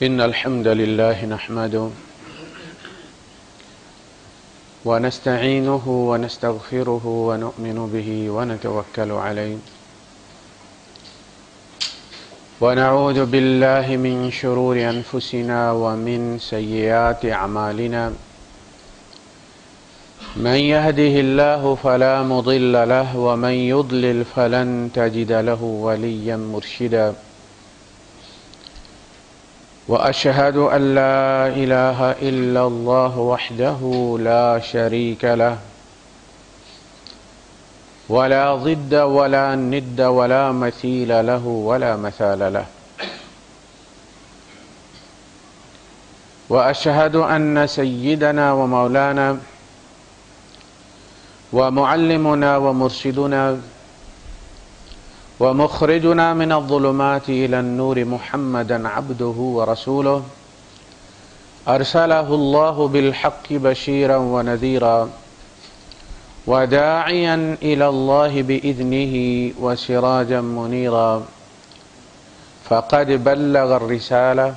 إن الحمد لله نحمده ونستعينه ونستغفره ونؤمن به ونتوكل عليه ونعوذ بالله من شرور أنفسنا ومن سيئات أعمالنا من يهده الله فلا مضل له ومن يضلل فلن تجد له وليا مرشدا وأشهد أن لا إله إلا الله وحده لا شريك له ولا ضد ولا ند ولا مثيل له ولا مثال له وأشهد أن سيدنا ومولانا ومعلمنا ومرشدنا ومخرجنا من الظلمات إلى النور محمدا عبده ورسوله أرسله الله بالحق بشيرا ونذيرا وداعيا إلى الله بإذنه وسراجا منيرا فقد بلغ الرسالة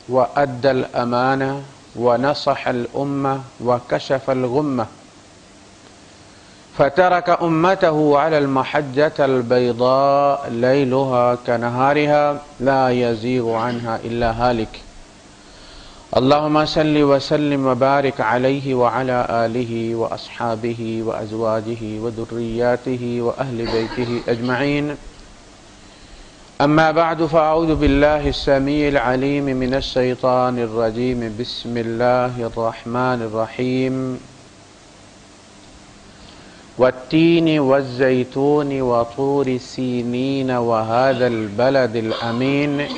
وأدى الأمانة ونصح الأمة وكشف الغمة فترك أمته على المحجة البيضاء ليلها كنهارها لا يزيغ عنها إلا هالك اللهم صل وسلم وبارك عليه وعلى آله وأصحابه وأزواجه وذرياته وأهل بيته أجمعين أما بعد فأعوذ بالله السميع العليم من الشيطان الرجيم بسم الله الرحمن الرحيم والتين والزيتون وطور سينين وهذا البلد الأمين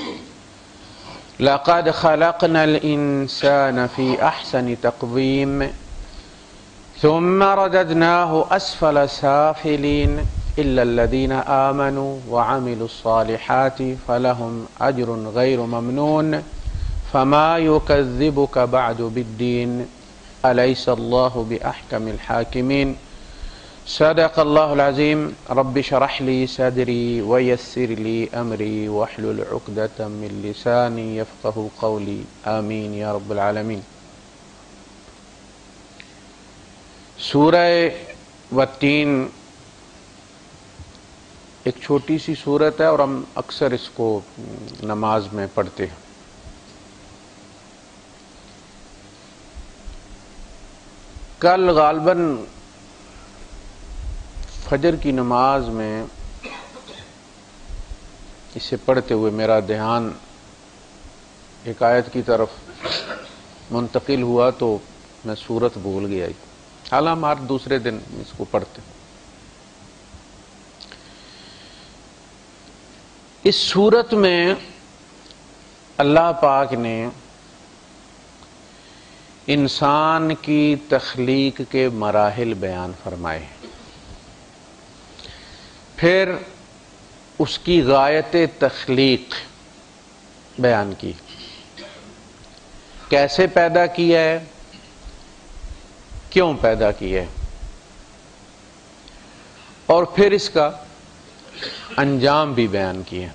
لقد خلقنا الإنسان في أحسن تقويم ثم رددناه أسفل سافلين إلا الذين آمنوا وعملوا الصالحات فلهم أجر غير ممنون فما يكذبك بعد بالدين أليس الله بأحكم الحاكمين صدق الله العظيم رب اشرح لي صدري ويسر لي أمري واحلل عقدة من لساني يفقه قولي آمين يا رب العالمين۔ سورہ والتین ایک چھوٹی سی سورت ہے اور ہم اکثر اس کو نماز میں پڑھتے ہیں۔ کل غالباً فجر کی نماز میں اسے پڑھتے ہوئے میرا دھیان ایک آیت کی طرف منتقل ہوا تو میں سورت بھول گیا۔ حالانکہ ہم ہر دوسرے دن اس کو پڑھتے ہیں۔ اس سورت میں اللہ پاک نے انسان کی تخلیق کے مراحل بیان فرمائے، پھر اس کی غایت تخلیق بیان کی، کیسے پیدا کیا ہے، کیوں پیدا کیا ہے، اور پھر اس کا انجام بھی بیان کیا۔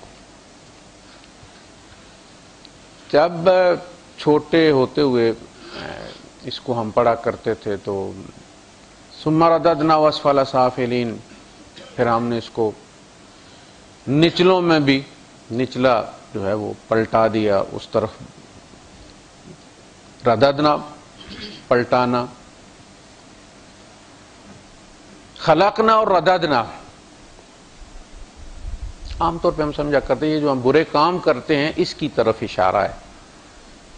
جب چھوٹے ہوتے ہوئے اس کو ہم پڑھا کرتے تھے تو ثم رددناه اسفل سافلین، پھر ہم نے اس کو نچلوں میں بھی نچلا جو ہے وہ پلٹا دیا، اس طرف رددنا پلٹانا، خلقنا اور رددنا عام طور پہ ہم سمجھا کرتے ہیں یہ جو ہم برے کام کرتے ہیں اس کی طرف اشارہ ہے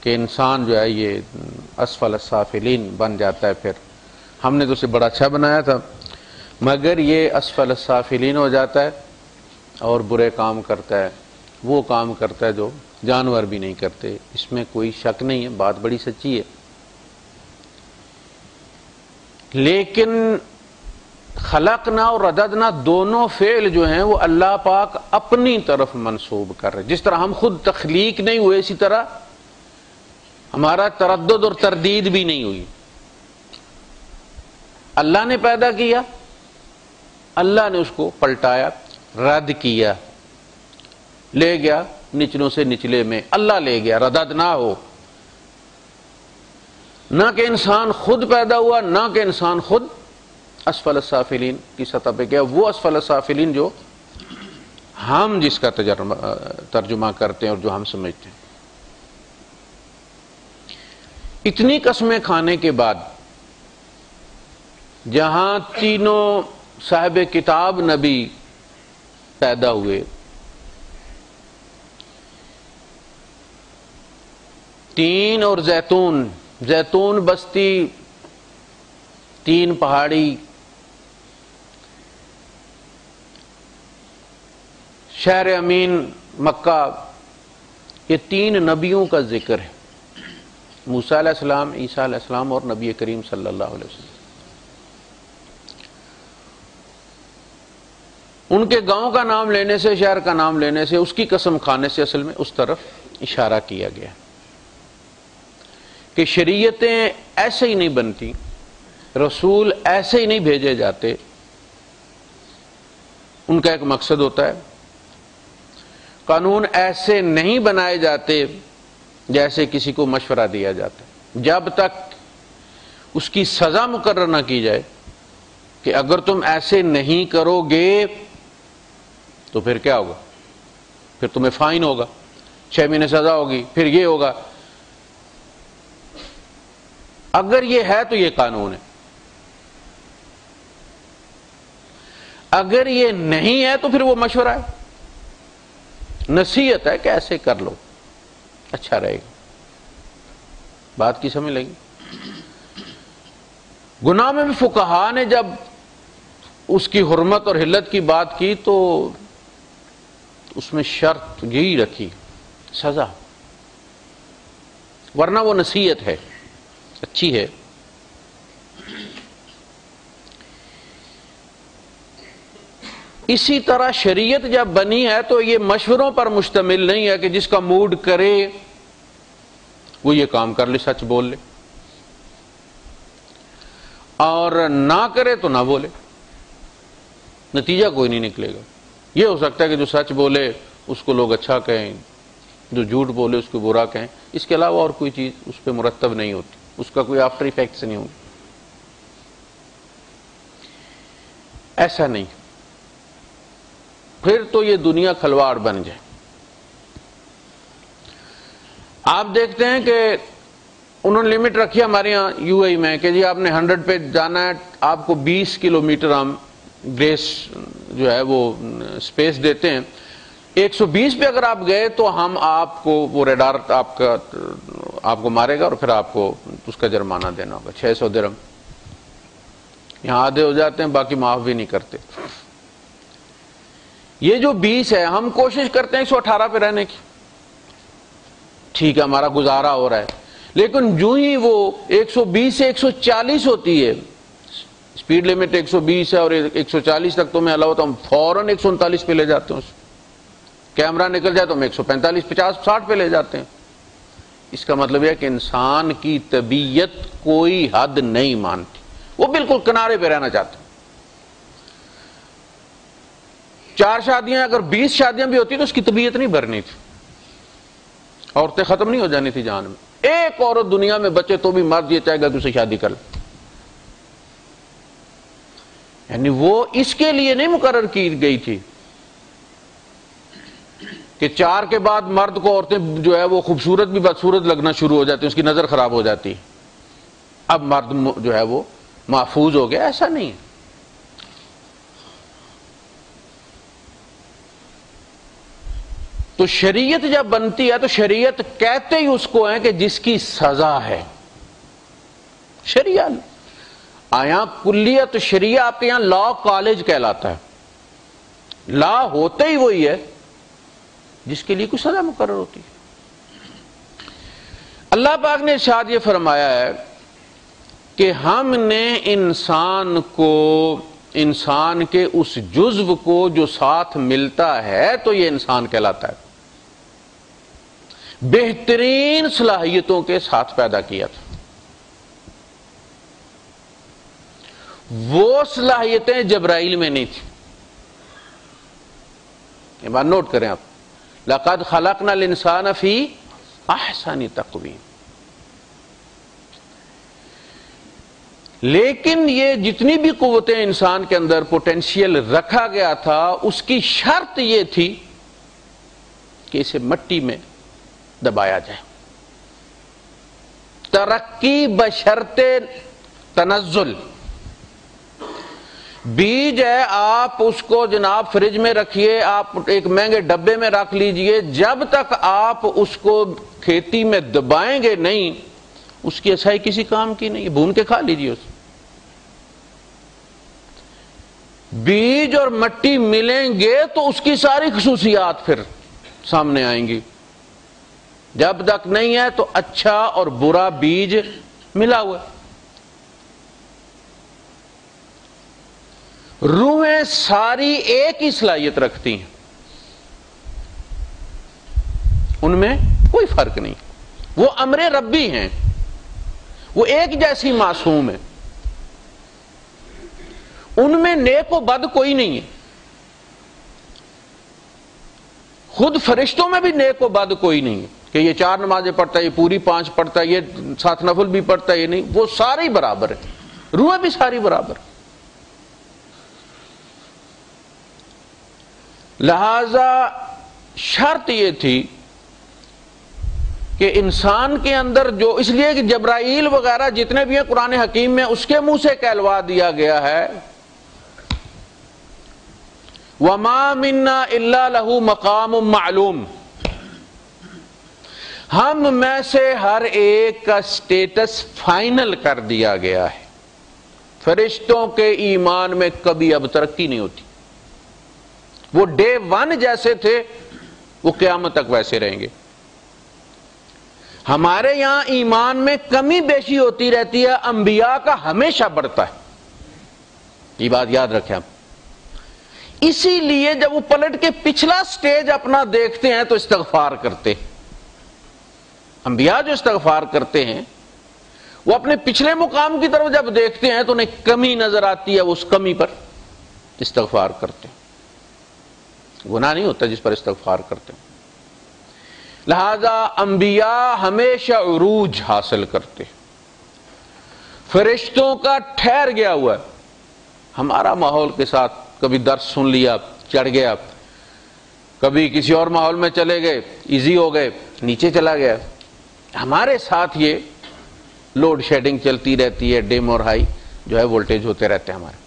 کہ انسان جو ہے یہ اسفل السافلین بن جاتا ہے۔ پھر ہم نے تو اسے بڑا اچھا بنایا تھا مگر یہ اسفل السافلین ہو جاتا ہے اور برے کام کرتا ہے، وہ کام کرتا ہے جو جانور بھی نہیں کرتے۔ اس میں کوئی شک نہیں ہے، بات بڑی سچی ہے۔ لیکن خلقنا اور رددنا دونوں فعل جو ہیں وہ اللہ پاک اپنی طرف منسوب کر رہے۔ جس طرح ہم خود تخلیق نہیں ہوئے اسی طرح ہمارا تردد اور تردید بھی نہیں ہوئی۔ اللہ نے پیدا کیا، اللہ نے اس کو پلٹایا، رد کیا، لے گیا نچلوں سے نچلے میں، اللہ لے گیا، ردد نہ ہو، نہ کہ انسان خود پیدا ہوا، نہ کہ انسان خود اسفل السافلین کی سطح پہ گیا، وہ اسفل السافلین جو ہم جس کا ترجمہ کرتے ہیں اور جو ہم سمجھتے ہیں۔ اتنی قسمیں کھانے کے بعد جہاں تینوں صاحب کتاب نبی پیدا ہوئے، تین اور زیتون، زیتون بستی، تین پہاڑی، شہر امین مکہ، یہ تین نبیوں کا ذکر ہے، موسیٰ علیہ السلام، عیسیٰ علیہ السلام اور نبی کریم صلی اللہ علیہ وسلم۔ ان کے گاؤں کا نام لینے سے، شہر کا نام لینے سے، اس کی قسم کھانے سے اصل میں اس طرف اشارہ کیا گیا کہ شریعتیں ایسے ہی نہیں بنتی، رسول ایسے ہی نہیں بھیجے جاتے، ان کا ایک مقصد ہوتا ہے، قانون ایسے نہیں بنائے جاتے جیسے کسی کو مشورہ دیا جاتا ہے، جب تک اس کی سزا مقرر نہ کی جائے کہ اگر تم ایسے نہیں کرو گے تو پھر کیا ہوگا، پھر تمہیں فائن ہوگا، 6 مہینے سزا ہوگی، پھر یہ ہوگا۔ اگر یہ ہے تو یہ قانون ہے، اگر یہ نہیں ہے تو پھر وہ مشورہ ہے، نصیحت ہے کہ ایسے کر لو اچھا رہے گا۔ بات کی سمجھ لگی؟ گناہ میں بھی فقہا نے جب اس کی حرمت اور حلت کی بات کی تو اس میں شرط یہی رکھی، سزا، ورنہ وہ نصیحت ہے، اچھی ہے۔ اسی طرح شریعت جب بنی ہے تو یہ مشوروں پر مشتمل نہیں ہے کہ جس کا موڈ کرے وہ یہ کام کر لے، سچ بول لے، اور نہ کرے تو نہ بولے، نتیجہ کوئی نہیں نکلے گا۔ یہ ہو سکتا ہے کہ جو سچ بولے اس کو لوگ اچھا کہیں، جو جھوٹ بولے اس کو برا کہیں، اس کے علاوہ اور کوئی چیز اس پہ مرتب نہیں ہوتی، اس کا کوئی آفٹر ایفیکٹس نہیں ہوگی۔ ایسا نہیں، پھر تو یہ دنیا کھلواڑ بن جائے۔ آپ دیکھتے ہیں کہ انہوں نے لمٹ رکھی ہمارے یہاں یو اے میں کہ جی آپ نے 100 پہ جانا ہے، آپ کو 20 کلومیٹر ہم گریس جو ہے وہ سپیس دیتے ہیں، 120 پہ اگر آپ گئے تو ہم آپ کو وہ ریڈار آپ کو مارے گا اور پھر آپ کو اس کا جرمانہ دینا ہوگا، 600 درہم۔ یہاں آدھے ہو جاتے ہیں، باقی معاف بھی نہیں کرتے۔ یہ جو 20 ہے ہم کوشش کرتے ہیں 118 پہ رہنے کی، ٹھیک ہے ہمارا گزارا ہو رہا ہے، لیکن جو ہی وہ 120 سے 140 ہوتی ہے، سپیڈ لمٹ 120 ہے اور 140 تک تو میں الاؤ تو ہم فوراً 139 پہ لے جاتے ہیں، کیمرہ نکل جائے تو ہم 145 50 60 پہ لے جاتے ہیں۔ اس کا مطلب یہ کہ انسان کی طبیعت کوئی حد نہیں مانتی، وہ بالکل کنارے پہ رہنا چاہتے ہیں۔ 4 شادیاں اگر 20 شادیاں بھی ہوتی تو اس کی طبیعت نہیں بھرنی تھی، عورتیں ختم نہیں ہو جانی تھی جہان میں۔ ایک عورت دنیا میں بچے تو بھی مرد یہ چاہے گا کہ اسے شادی کر لے، یعنی وہ اس کے لیے نہیں مقرر کی گئی تھی کہ 4 کے بعد مرد کو عورتیں جو ہے وہ خوبصورت بھی بدصورت لگنا شروع ہو جاتی ہیں، اس کی نظر خراب ہو جاتی ہے، اب مرد جو ہے وہ محفوظ ہو گیا، ایسا نہیں ہے۔ تو شریعت جب بنتی ہے تو شریعت کہتے ہی اس کو ہے کہ جس کی سزا ہے، شریعت آیا کلیت شریعہ آپ کے یہاں لا کالج کہلاتا ہے، لا ہوتے ہی وہی ہے جس کے لیے کوئی سزا مقرر ہوتی ہے۔ اللہ پاک نے ارشاد یہ فرمایا ہے کہ ہم نے انسان کے اس جزو کو جو ساتھ ملتا ہے تو یہ انسان کہلاتا ہے، بہترین صلاحیتوں کے ساتھ پیدا کیا تھا۔ وہ صلاحیتیں جبرائیل میں نہیں تھی، یہ بات نوٹ کریں آپ، لقد خلقنا الانسان فی احسن تقویم. لیکن یہ جتنی بھی قوتیں انسان کے اندر پوٹینشیل رکھا گیا تھا اس کی شرط یہ تھی کہ اسے مٹی میں دبایا جائے. ترقی بشرط تنزل. بیج ہے آپ اس کو جناب فریج میں رکھیے, آپ ایک مہنگے ڈبے میں رکھ لیجئے, جب تک آپ اس کو کھیتی میں دبائیں گے نہیں اس کی اچھائی کسی کام کی نہیں, بھون کے کھا لیجئے. اس بیج اور مٹی ملیں گے تو اس کی ساری خصوصیات پھر سامنے آئیں گی. جب تک نہیں ہے تو اچھا اور برا بیج ملا ہوا. روحیں ساری ایک ہی صلاحیت رکھتی ہیں, ان میں کوئی فرق نہیں, وہ امر ربی ہیں, وہ ایک جیسی معصوم ہے, ان میں نیک و بد کوئی نہیں ہے. خود فرشتوں میں بھی نیک و بد کوئی نہیں ہے کہ یہ 4 نمازیں پڑھتا ہے, یہ پوری 5 پڑھتا ہے, یہ 7 نفل بھی پڑھتا ہے, یہ نہیں, وہ سارے برابر ہیں, روحیں بھی ساری برابر. لہذا شرط یہ تھی کہ انسان کے اندر جو, اس لیے کہ جبرائیل وغیرہ جتنے بھی ہیں قرآن حکیم میں اس کے منہ سے کہلوا دیا گیا ہے وَمَا مِنَّا إِلَّا لَهُ مَقَامٌ مَعْلُوم. ہم میں سے ہر ایک کا سٹیٹس فائنل کر دیا گیا ہے. فرشتوں کے ایمان میں کبھی اب ترقی نہیں ہوتی, وہ ڈے 1 جیسے تھے وہ قیامت تک ویسے رہیں گے. ہمارے یہاں ایمان میں کمی بیشی ہوتی رہتی ہے, انبیاء کا ہمیشہ بڑھتا ہے. یہ بات یاد رکھیں آپ. اسی لیے جب وہ پلٹ کے پچھلا سٹیج اپنا دیکھتے ہیں تو استغفار کرتے ہیں. انبیاء جو استغفار کرتے ہیں وہ اپنے پچھلے مقام کی طرف جب دیکھتے ہیں تو انہیں کمی نظر آتی ہے, وہ اس کمی پر استغفار کرتے ہیں. گناہ نہیں ہوتا جس پر استغفار کرتے ہیں. لہذا انبیاء ہمیشہ عروج حاصل کرتے ہیں. فرشتوں کا ٹھہر گیا ہوا ہے. ہمارا ماحول کے ساتھ کبھی درس سن لیا چڑھ گیا, کبھی کسی اور ماحول میں چلے گئے ایزی ہو گئے نیچے چلا گیا. ہمارے ساتھ یہ لوڈ شیڈنگ چلتی رہتی ہے, ڈیم اور ہائی جو ہے وولٹیج ہوتے رہتے ہیں ہمارے.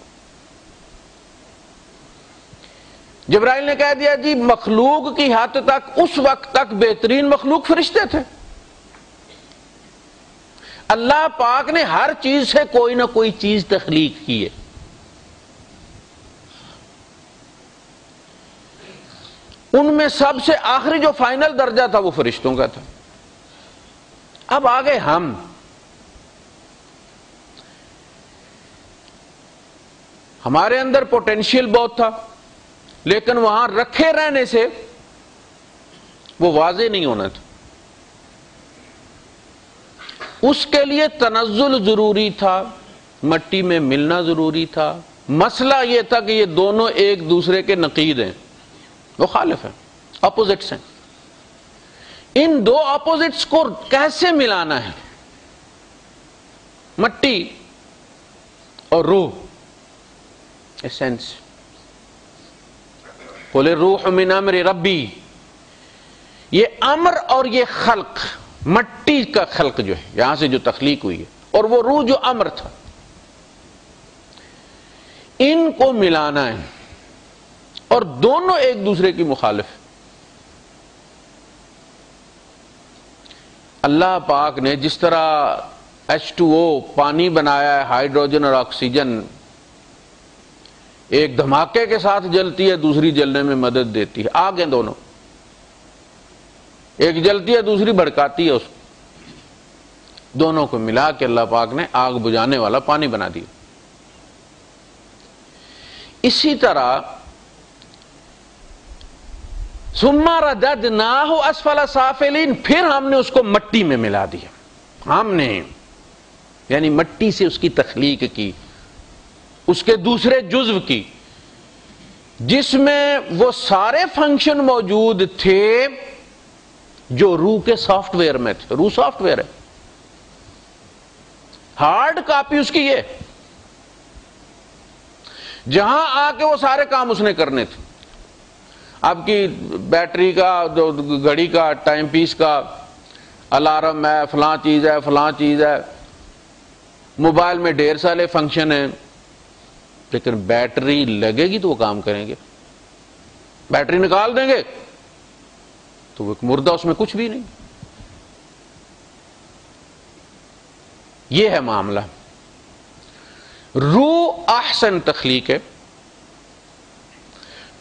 جبرائیل نے کہہ دیا جی مخلوق کی حد تک اس وقت تک بہترین مخلوق فرشتے تھے. اللہ پاک نے ہر چیز سے کوئی نہ کوئی چیز تخلیق کی ہے. ان میں سب سے آخری جو فائنل درجہ تھا وہ فرشتوں کا تھا. اب آگے ہم ہمارے اندر پوٹینشیل بہت تھا لیکن وہاں رکھے رہنے سے وہ واضح نہیں ہونا تھا. اس کے لیے تنزل ضروری تھا, مٹی میں ملنا ضروری تھا. مسئلہ یہ تھا کہ یہ دونوں ایک دوسرے کے نقید ہیں, مخالف ہیں, اپوزٹس ہیں. ان دو اپوزٹس کو کیسے ملانا ہے؟ مٹی اور روح, ایسنس. قُلِ الرُّوحُ مِنْ أَمْرِ رَبِّي. یہ امر اور یہ خلق, مٹی کا خلق جو ہے یہاں سے جو تخلیق ہوئی ہے, اور وہ روح جو امر تھا, ان کو ملانا ہے. اور دونوں ایک دوسرے کی مخالف. اللہ پاک نے جس طرح H2O پانی بنایا ہے, ہائیڈروجن اور آکسیجن ایک دھماکے کے ساتھ جلتی ہے, دوسری جلنے میں مدد دیتی ہے. آگ ہیں دونوں, ایک جلتی ہے دوسری بھڑکاتی ہے اس کو. دونوں کو ملا کے اللہ پاک نے آگ بجھانے والا پانی بنا دیا. اسی طرح ثم رددناہ اسفل سافلین, پھر ہم نے اس کو مٹی میں ملا دیا. ہم نے یعنی مٹی سے اس کی تخلیق کی, اس کے دوسرے جزو کی. جس میں وہ سارے فنکشن موجود تھے جو روح کے سافٹ ویئر میں تھے. روح سافٹ ویئر ہے، ہارڈ کاپی اس کی یہ، جہاں آ کے وہ سارے کام اس نے کرنے تھے. آپ کی بیٹری کا، جو گھڑی کا، ٹائم پیس کا، الارم ہے، فلاں چیز ہے، فلاں چیز ہے، موبائل میں ڈھیر سارے فنکشن ہیں، لیکن بیٹری لگے گی تو وہ کام کریں گے. بیٹری نکال دیں گے تو وہ مردہ، اس میں کچھ بھی نہیں. یہ ہے معاملہ. روح احسن تخلیق ہے.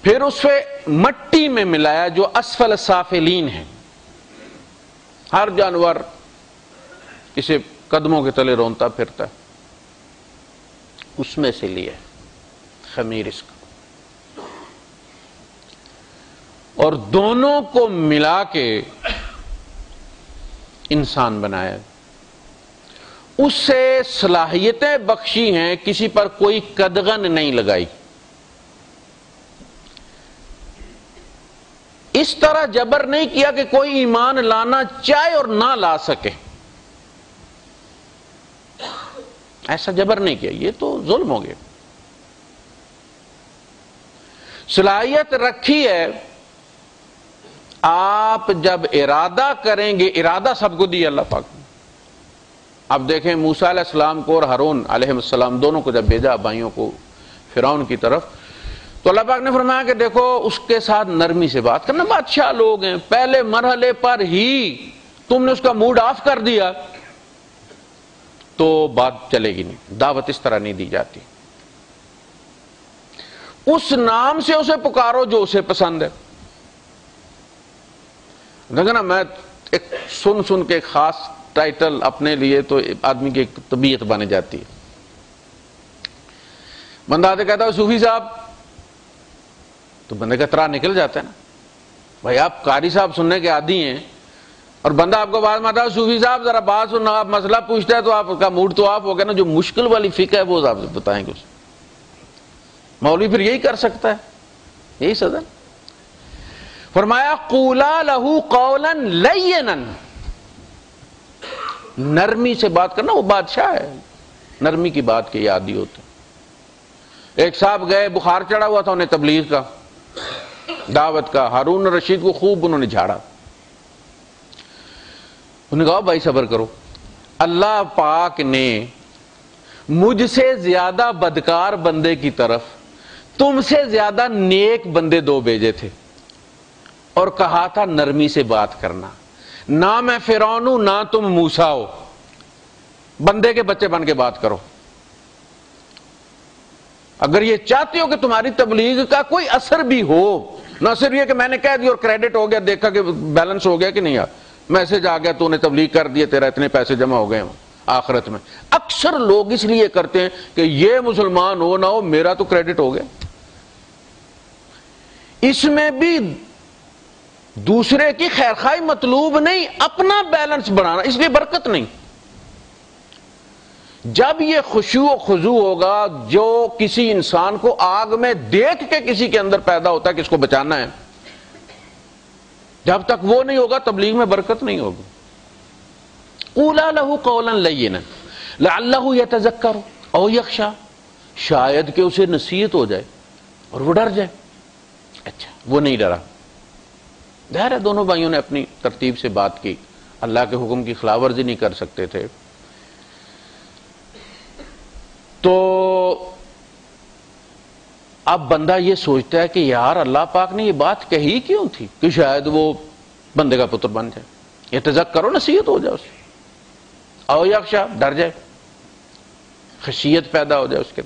پھر اس پہ مٹی میں ملایا جو اسفل سافلین ہے. ہر جانور اسے قدموں کے تلے رونتا پھرتا ہے، اس میں سے لیا خمیر اس کا، اور دونوں کو ملا کے انسان بنایا. اس سے صلاحیتیں بخشی ہیں، کسی پر کوئی قدغن نہیں لگائی. اس طرح جبر نہیں کیا کہ کوئی ایمان لانا چاہے اور نہ لا سکے. ایسا جبر نہیں کیا، یہ تو ظلم ہو گیا. صلاحیت رکھی ہے. آپ جب ارادہ کریں گے، ارادہ سب کو دی اللہ پاک نے. اب دیکھیں موسیٰ علیہ السلام کو اور ہارون علیہ السلام دونوں کو جب بھیجا بھائیوں کو فرعون کی طرف، تو اللہ پاک نے فرمایا کہ دیکھو اس کے ساتھ نرمی سے بات کرنا. بادشاہ لوگ ہیں، پہلے مرحلے پر ہی تم نے اس کا موڈ آف کر دیا تو بات چلے گی نہیں. دعوت اس طرح نہیں دی جاتی. اس نام سے اسے پکارو جو اسے پسند ہے. دیکھنا میں ایک سن کے خاص ٹائٹل اپنے لیے تو آدمی کی ایک طبیعت بنے جاتی ہے. بندہ آتے کہتا ہے صوفی صاحب، تو بندے کا ترا نکل جاتا ہے نا. بھائی آپ قاری صاحب سننے کے عادی ہیں، اور بندہ آپ کو بعد میں آتا ہے صوفی صاحب ذرا بات سننا، آپ مسئلہ پوچھتا ہے تو آپ کا موڈ تو آپ ہو گیا نا. جو مشکل والی فقہ ہے وہ آپ سے بتائیں گے. مولوی پھر یہی کر سکتا ہے، یہی سزا. فرمایا قولا لہو قولا لینا، نرمی سے بات کرنا. وہ بادشاہ ہے، نرمی کی بات کے عادی ہوتے. ایک صاحب گئے، بخار چڑھا ہوا تھا انہیں تبلیغ کا، دعوت کا. ہارون رشید کو خوب انہوں نے جھاڑا. انہوں نے کہا بھائی صبر کرو، اللہ پاک نے مجھ سے زیادہ بدکار بندے کی طرف تم سے زیادہ نیک بندے دو بھیجے تھے، اور کہا تھا نرمی سے بات کرنا. نہ میں فرعون ہوں، نہ تم موسیٰ ہو. بندے کے بچے بن کے بات کرو. اگر یہ چاہتے ہو کہ تمہاری تبلیغ کا کوئی اثر بھی ہو، نہ صرف یہ کہ میں نے کہہ دیا اور کریڈٹ ہو گیا، دیکھا کہ بیلنس ہو گیا کہ نہیں، میسج آ گیا تو نے تبلیغ کر دیا، تیرا اتنے پیسے جمع ہو گئے آخرت میں. اکثر لوگ اس لیے کرتے ہیں کہ یہ مسلمان ہو نہ ہو میرا تو کریڈٹ ہو گیا. اس میں بھی دوسرے کی خیرخواہی مطلوب نہیں، اپنا بیلنس بنانا، اس لیے برکت نہیں. جب یہ خشوع و خضوع ہوگا جو کسی انسان کو آگ میں دیکھ کے کسی کے اندر پیدا ہوتا ہے کہ اس کو بچانا ہے، جب تک وہ نہیں ہوگا تبلیغ میں برکت نہیں ہوگی. قولا لہ قولا لینا لعلہ یتذکر او یخشی، شاید کہ اسے نصیحت ہو جائے اور وہ ڈر جائے. اچھا وہ نہیں ڈرا. ظاہر ہے دونوں بھائیوں نے اپنی ترتیب سے بات کی، اللہ کے حکم کی خلاف ورزی نہیں کر سکتے تھے. تو اب بندہ یہ سوچتا ہے کہ یار اللہ پاک نے یہ بات کہی کیوں تھی کہ شاید وہ بندے کا پتر بن جائے. یہ تذکر کرو، نصیحت ہو جائے اسے، او یخشا ڈر جائے، خشیت پیدا ہو جائے اس کے.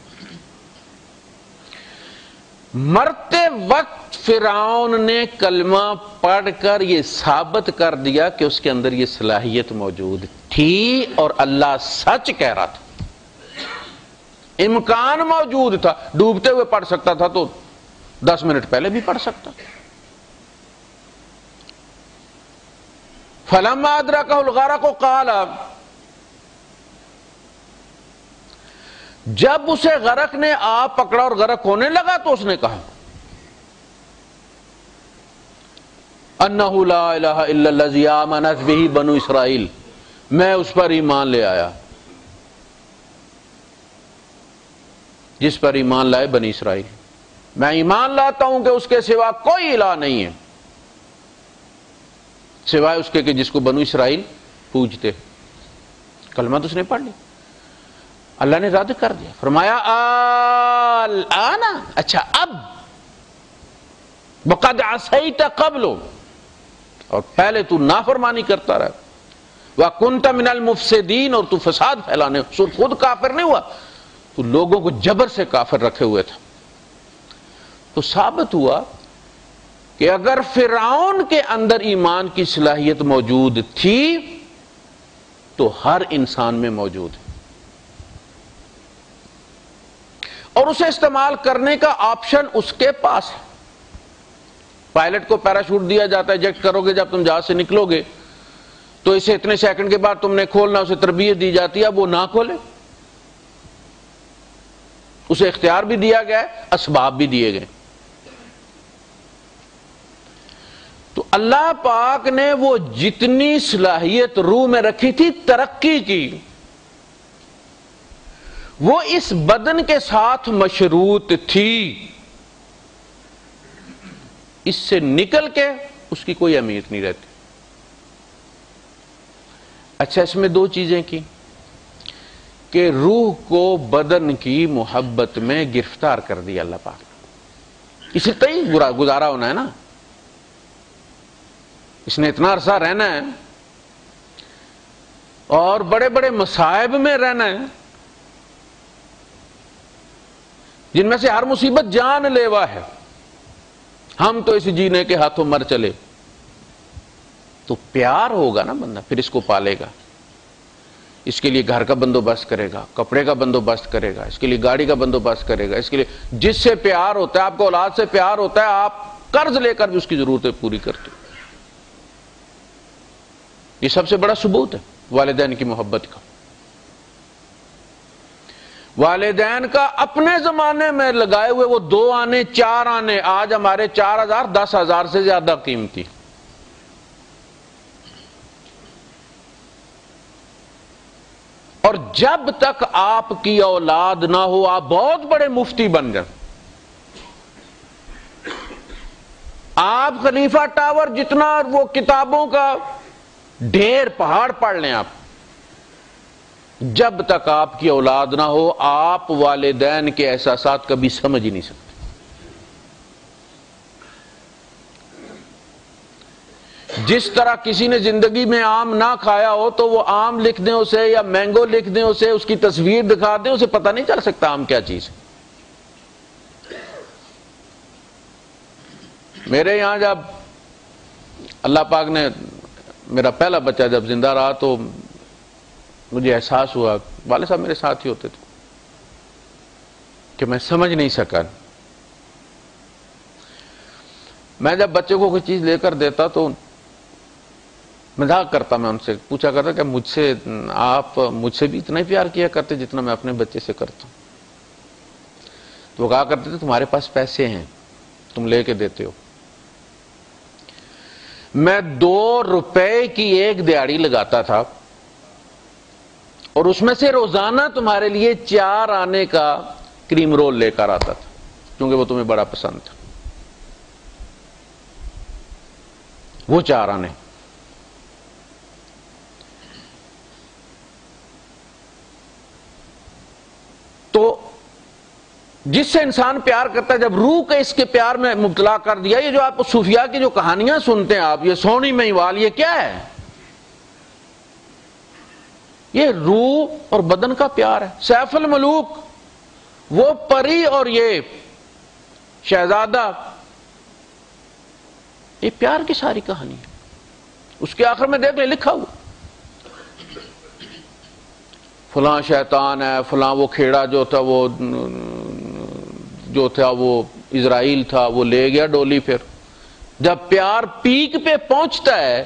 مرتے وقت فرعون نے کلمہ پڑھ کر یہ ثابت کر دیا کہ اس کے اندر یہ صلاحیت موجود تھی اور اللہ سچ کہہ رہا تھا. امکان موجود تھا، ڈوبتے ہوئے پڑھ سکتا تھا تو 10 منٹ پہلے بھی پڑھ سکتا. فلما ادرکہ الغرق قال، جب اسے غرق نے آ پکڑا اور غرق ہونے لگا تو اس نے کہا انہ لا الہ الا الذی آمنت بہ بنو اسرائیل، میں اس پر ایمان لے آیا جس پر ایمان لائے بنی اسرائیل، میں ایمان لاتا ہوں کہ اس کے سوا کوئی الہ نہیں ہے سوائے اس کے کہ جس کو بنو اسرائیل پوجتے۔ کلمہ تو اس نے پڑھ لی، اللہ نے رد کر دیا، فرمایا الآن، اچھا اب، وقد عصیت قبل، اور پہلے تو نافرمانی کرتا رہا، وَكُنْتَ مِنَ الْمُفْسِدِينَ، اور تو فساد پھیلانے، خود کافر نہیں ہوا، تو لوگوں کو جبر سے کافر رکھے ہوئے تھا۔ تو ثابت ہوا کہ اگر فرعون کے اندر ایمان کی صلاحیت موجود تھی تو ہر انسان میں موجود ہے، اور اسے استعمال کرنے کا آپشن اس کے پاس ہے۔ پائلٹ کو پیراشوٹ دیا جاتا ہے، ایجیکٹ کرو گے جب تم جہاز سے نکلو گے تو اسے اتنے سیکنڈ کے بعد تم نے کھولنا، اسے تربیت دی جاتی ہے اب وہ نہ کھولے، اسے اختیار بھی دیا گیا ہے، اسباب بھی دیے گئے۔ تو اللہ پاک نے وہ جتنی صلاحیت روح میں رکھی تھی ترقی کی، وہ اس بدن کے ساتھ مشروط تھی، اس سے نکل کے اس کی کوئی اہمیت نہیں رہتی۔ اچھا، اس میں دو چیزیں کی کہ روح کو بدن کی محبت میں گرفتار کر دیا اللہ پاک نے، اسے تئی گزارا ہونا ہے نا، اس نے اتنا عرصہ رہنا ہے اور بڑے بڑے مصائب میں رہنا ہے جن میں سے ہر مصیبت جان لیوا ہے، ہم تو اس جینے کے ہاتھوں مر چلے، تو پیار ہوگا نا بندہ، پھر اس کو پالے گا، اس کے لیے گھر کا بندوبست کرے گا، کپڑے کا بندوبست کرے گا، اس کے لیے گاڑی کا بندوبست کرے گا، اس کے لیے جس سے پیار ہوتا ہے، آپ کو اولاد سے پیار ہوتا ہے، آپ قرض لے کر بھی اس کی ضرورتیں پوری کرتے ہیں۔ یہ سب سے بڑا ثبوت ہے والدین کی محبت کا۔ والدین کا اپنے زمانے میں لگائے ہوئے وہ 2 آنے 4 آنے آج ہمارے 4000 10,000 سے زیادہ قیمتی، اور جب تک آپ کی اولاد نہ ہو آپ بہت بڑے مفتی بن جائیں، آپ خلیفہ ٹاور جتنا وہ کتابوں کا ڈھیر پہاڑ پڑھ لیں، آپ جب تک آپ کی اولاد نہ ہو آپ والدین کے احساسات کبھی سمجھ ہی نہیں سکتے۔ جس طرح کسی نے زندگی میں آم نہ کھایا ہو تو وہ آم لکھ دیں اسے یا مینگو لکھ دیں اسے، اس کی تصویر دکھا دیں، اسے پتہ نہیں چل سکتا آم کیا چیز ہے۔ میرے یہاں جب اللہ پاک نے میرا پہلا بچہ جب زندہ رہا تو مجھے احساس ہوا، والد صاحب میرے ساتھ ہی ہوتے تھے، کہ میں سمجھ نہیں سکا۔ میں جب بچے کو کوئی چیز لے کر دیتا تو مذاق کرتا، میں ان سے پوچھا کرتا کہ آپ مجھ سے بھی اتنا ہی پیار کیا کرتے جتنا میں اپنے بچے سے کرتا ہوں؟ تو وہ کہا کرتے تھے تمہارے پاس پیسے ہیں تم لے کے دیتے ہو، میں 2 روپے کی ایک دیہڑی لگاتا تھا اور اس میں سے روزانہ تمہارے لیے 4 آنے کا کریم رول لے کر آتا تھا کیونکہ وہ تمہیں بڑا پسند تھا، وہ 4 آنے۔ تو جس سے انسان پیار کرتا ہے، جب روح کے اس کے پیار میں مبتلا کر دیا، یہ جو آپ صوفیاء کی جو کہانیاں سنتے ہیں آپ، یہ سونی مہیوال، یہ کیا ہے؟ یہ روح اور بدن کا پیار ہے۔ سیف الملوک، وہ پری اور یہ شہزادہ، یہ پیار کی ساری کہانی ہے۔ اس کے آخر میں دیکھ لیں لکھا ہوا، فلاں شیطان ہے، فلاں وہ کھیڑا جو تھا وہ اسرائیل تھا، وہ لے گیا ڈولی۔ پھر جب پیار پیک پہ پہنچتا ہے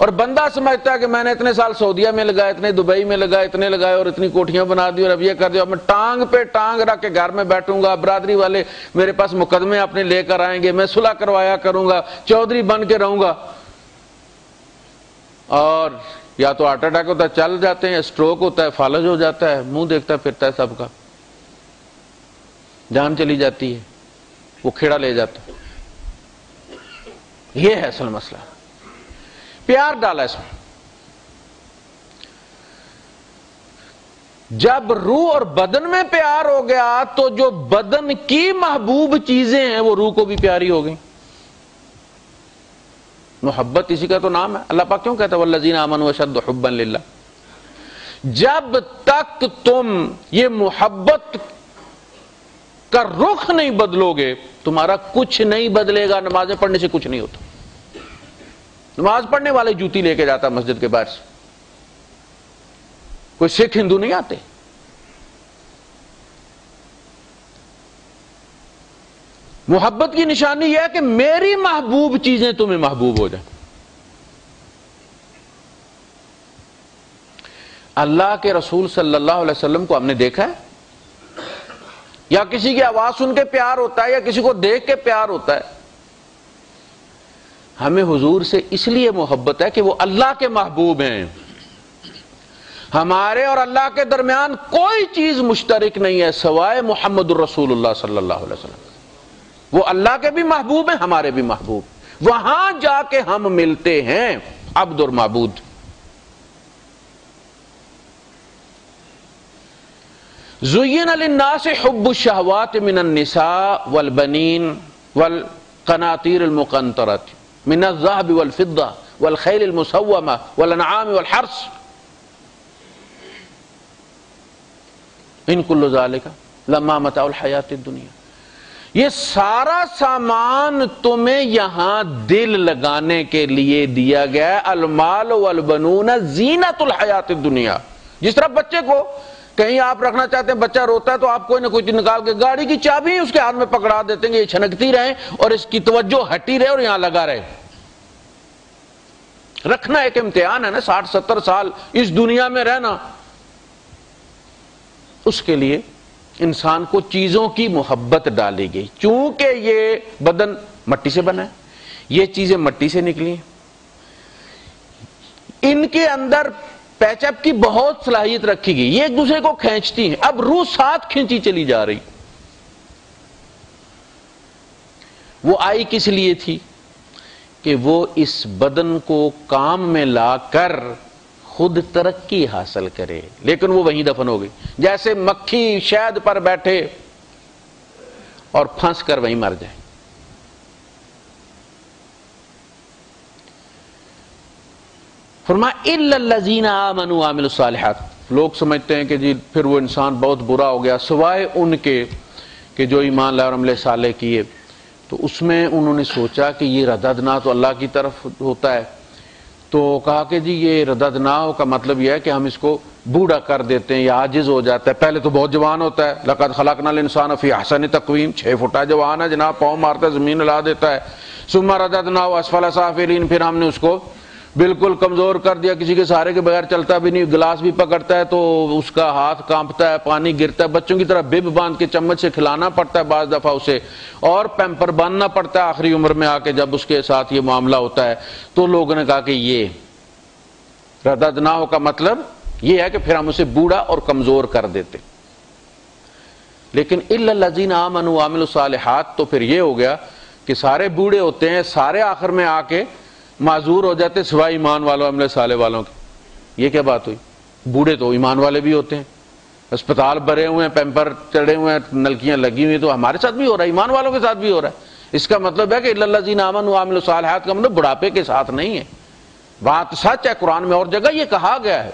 اور بندہ سمجھتا ہے کہ میں نے اتنے سال سعودیہ میں لگائے، اتنے دبئی میں لگائے، اتنے لگائے اور اتنی کوٹھیاں بنا دی اور اب یہ کر دیا، میں ٹانگ پہ ٹانگ رکھ کے گھر میں بیٹھوں گا، برادری والے میرے پاس مقدمے اپنے لے کر آئیں گے، میں صلح کروایا کروں گا، چودھری بن کے رہوں گا، اور یا تو ہارٹ اٹیک ہوتا ہے چل جاتے ہیں، اسٹروک ہوتا ہے فالج ہو جاتا ہے، منہ دیکھتا پھرتا ہے سب کا، جان چلی جاتی ہے، وہ کھیڑا لے جاتا ہے۔ یہ ہے اصل مسئلہ، پیار ڈالا اس میں۔ جب روح اور بدن میں پیار ہو گیا تو جو بدن کی محبوب چیزیں ہیں وہ روح کو بھی پیاری ہو گئی۔ محبت اسی کا تو نام ہے۔ اللہ پاک کیوں کہتا ہے والذین آمنوا اشد حبا للہ؟ جب تک تم یہ محبت کا رخ نہیں بدلو گے تمہارا کچھ نہیں بدلے گا۔ نمازیں پڑھنے سے کچھ نہیں ہوتا، نماز پڑھنے والے جوتی لے کے جاتا مسجد کے باہر سے، کوئی سکھ ہندو نہیں آتے۔ محبت کی نشانی یہ ہے کہ میری محبوب چیزیں تمہیں محبوب ہو جائیں۔ اللہ کے رسول صلی اللہ علیہ وسلم کو ہم نے دیکھا ہے یا کسی کی آواز سن کے پیار ہوتا ہے یا کسی کو دیکھ کے پیار ہوتا ہے؟ ہمیں حضور سے اس لیے محبت ہے کہ وہ اللہ کے محبوب ہیں۔ ہمارے اور اللہ کے درمیان کوئی چیز مشترک نہیں ہے سوائے محمد الرسول اللہ صلی اللہ علیہ وسلم۔ وہ اللہ کے بھی محبوب ہیں، ہمارے بھی محبوب، وہاں جا کے ہم ملتے ہیں عبد اور معبود۔ زین للناس حب الشہوات من النساء والبنین والقناطیر المقنطرۃ من الذهب والفضة والخیل المسومة والانعام والحرث ان کل ذالک لما متاع الحیات الدنیا۔ یہ سارا سامان تمہیں یہاں دل لگانے کے لیے دیا گیا ہے۔ المال والبنون زینت الحیات الدنیا۔ جس طرح بچے کو کہیں آپ رکھنا چاہتے ہیں، بچہ روتا ہے تو آپ کوئی نہ کوئی نکال کے گاڑی کی چابی اس کے ہاتھ میں پکڑا دیتے ہیں کہ یہ چھنکتی رہے اور اس کی توجہ ہٹی رہے اور یہاں لگا رہے۔ رکھنا ایک امتحان ہے نا، 60-70 سال اس دنیا میں رہنا، اس کے لیے انسان کو چیزوں کی محبت ڈالی گئی۔ چونکہ یہ بدن مٹی سے بنا ہے، یہ چیزیں مٹی سے نکلی ہیں، ان کے اندر پیچ اپ کی بہت صلاحیت رکھی گئی، یہ ایک دوسرے کو کھینچتی ہیں۔ اب روح ساتھ کھینچی چلی جا رہی۔ وہ آئی کس لیے تھی؟ کہ وہ اس بدن کو کام میں لا کر خود ترقی حاصل کرے، لیکن وہ وہیں دفن ہو گئی، جیسے مکھی شہد پر بیٹھے اور پھنس کر وہیں مر جائے۔ فرمایا الا الذین آمنوا وعملوا الصالحات۔ لوگ سمجھتے ہیں کہ جی پھر وہ انسان بہت برا ہو گیا، سوائے ان کے کہ جو ایمان لائے اور عمل صالح کیے۔ تو اس میں انہوں نے سوچا کہ یہ رددنا تو اللہ کی طرف ہوتا ہے، تو کہا کہ جی یہ رددنا کا مطلب یہ ہے کہ ہم اس کو بوڑھا کر دیتے ہیں یا عاجز ہو جاتا ہے۔ پہلے تو بہت جوان ہوتا ہے، لقد خلقنا الانسان فی احسن تقویم، 6 فٹا جوان ہے جناب، پاؤں مارتا ہے زمین ہلا دیتا ہے۔ ثم رددناہ اسفل سافلین، پھر ہم نے اس کو بالکل کمزور کر دیا، کسی کے سہارے کے بغیر چلتا بھی نہیں، گلاس بھی پکڑتا ہے تو اس کا ہاتھ کانپتا ہے، پانی گرتا ہے، بچوں کی طرح بب باندھ کے چمچ سے کھلانا پڑتا ہے بعض دفعہ اسے، اور پیمپر باندھنا پڑتا ہے آخری عمر میں آ کے جب اس کے ساتھ یہ معاملہ ہوتا ہے۔ تو لوگوں نے کہا کہ یہ رددناہ کا مطلب یہ ہے کہ پھر ہم اسے بوڑھا اور کمزور کر دیتے۔ لیکن الا الذین آمنوا وعملوا الصالحات تو پھر یہ ہو گیا کہ سارے بوڑھے ہوتے ہیں، سارے آخر میں آ کے معذور ہو جاتے سوائے ایمان والوں عمل صالح والوں کے۔ یہ کیا بات ہوئی؟ بوڑھے تو ایمان والے بھی ہوتے ہیں، اسپتال بھرے ہوئے ہیں، پیمپر چڑھے ہوئے ہیں، نلکیاں لگی ہوئی، تو ہمارے ساتھ بھی ہو رہا ہے، ایمان والوں کے ساتھ بھی ہو رہا ہے۔ اس کا مطلب ہے کہ الا الذین آمنوا وعملوا الصالحات کا مطلب بڑھاپے کے ساتھ نہیں ہے۔ بات سچ ہے، قرآن میں اور جگہ یہ کہا گیا ہے،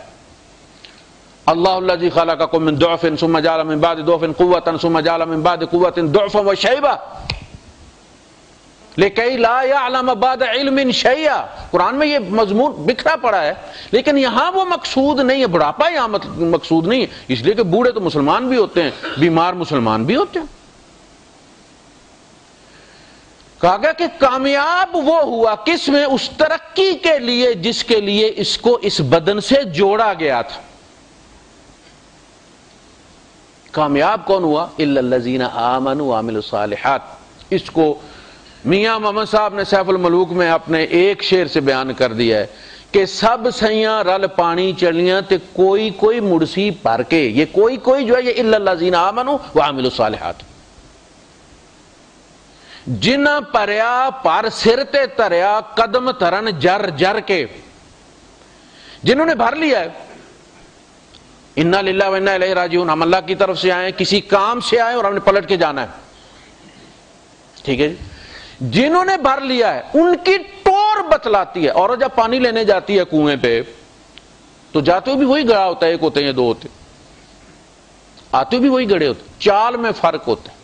اللہ الذی خلقکم من ضعف ثم جعل من بعد ضعف قوة ثم جعل من بعد قوة ضعفا وشیبا لکی لا یعلم بعد علم شیئا۔ قرآن میں یہ مضمون بکھرا پڑا ہے، لیکن یہاں وہ مقصود نہیں ہے، بڑھاپا یہاں مقصود نہیں ہے، اس لیے کہ بوڑھے تو مسلمان بھی ہوتے ہیں، بیمار مسلمان بھی ہوتے ہیں۔ کہا گیا کہ کامیاب وہ ہوا کس میں؟ اس ترقی کے لیے جس کے لیے اس کو اس بدن سے جوڑا گیا تھا۔ کامیاب کون ہوا؟ الا الذین آمنوا وعملوا الصالحات۔ اس کو میاں محمد صاحب نے سیف الملوک میں اپنے ایک شعر سے بیان کر دیا ہے کہ سب سیاں رل پانی چلیاں تے کوئی کوئی مڑسی بھر کے، یہ کوئی کوئی جو ہے یہ الا الذین آمنوا وعملوا الصالحات، جنہ پریا پر سر تے تریا قدم ترن جر جر کے، جنہوں نے بھر لیا ہے انا للہ و انا الیہ راجعون، ہم اللہ کی طرف سے آئے، کسی کام سے آئے اور ہم نے پلٹ کے جانا ہے، ٹھیک ہے جی۔ جنہوں نے بھر لیا ہے ان کی ٹور بتلاتی ہے، اور جب پانی لینے جاتی ہے کنویں پہ تو جاتے ہوئے بھی وہی گڑا ہوتا ہے، ایک ہوتے ہیں یا دو ہوتے، آتے ہوئے بھی وہی گڑے ہوتے، چال میں فرق ہوتا ہے۔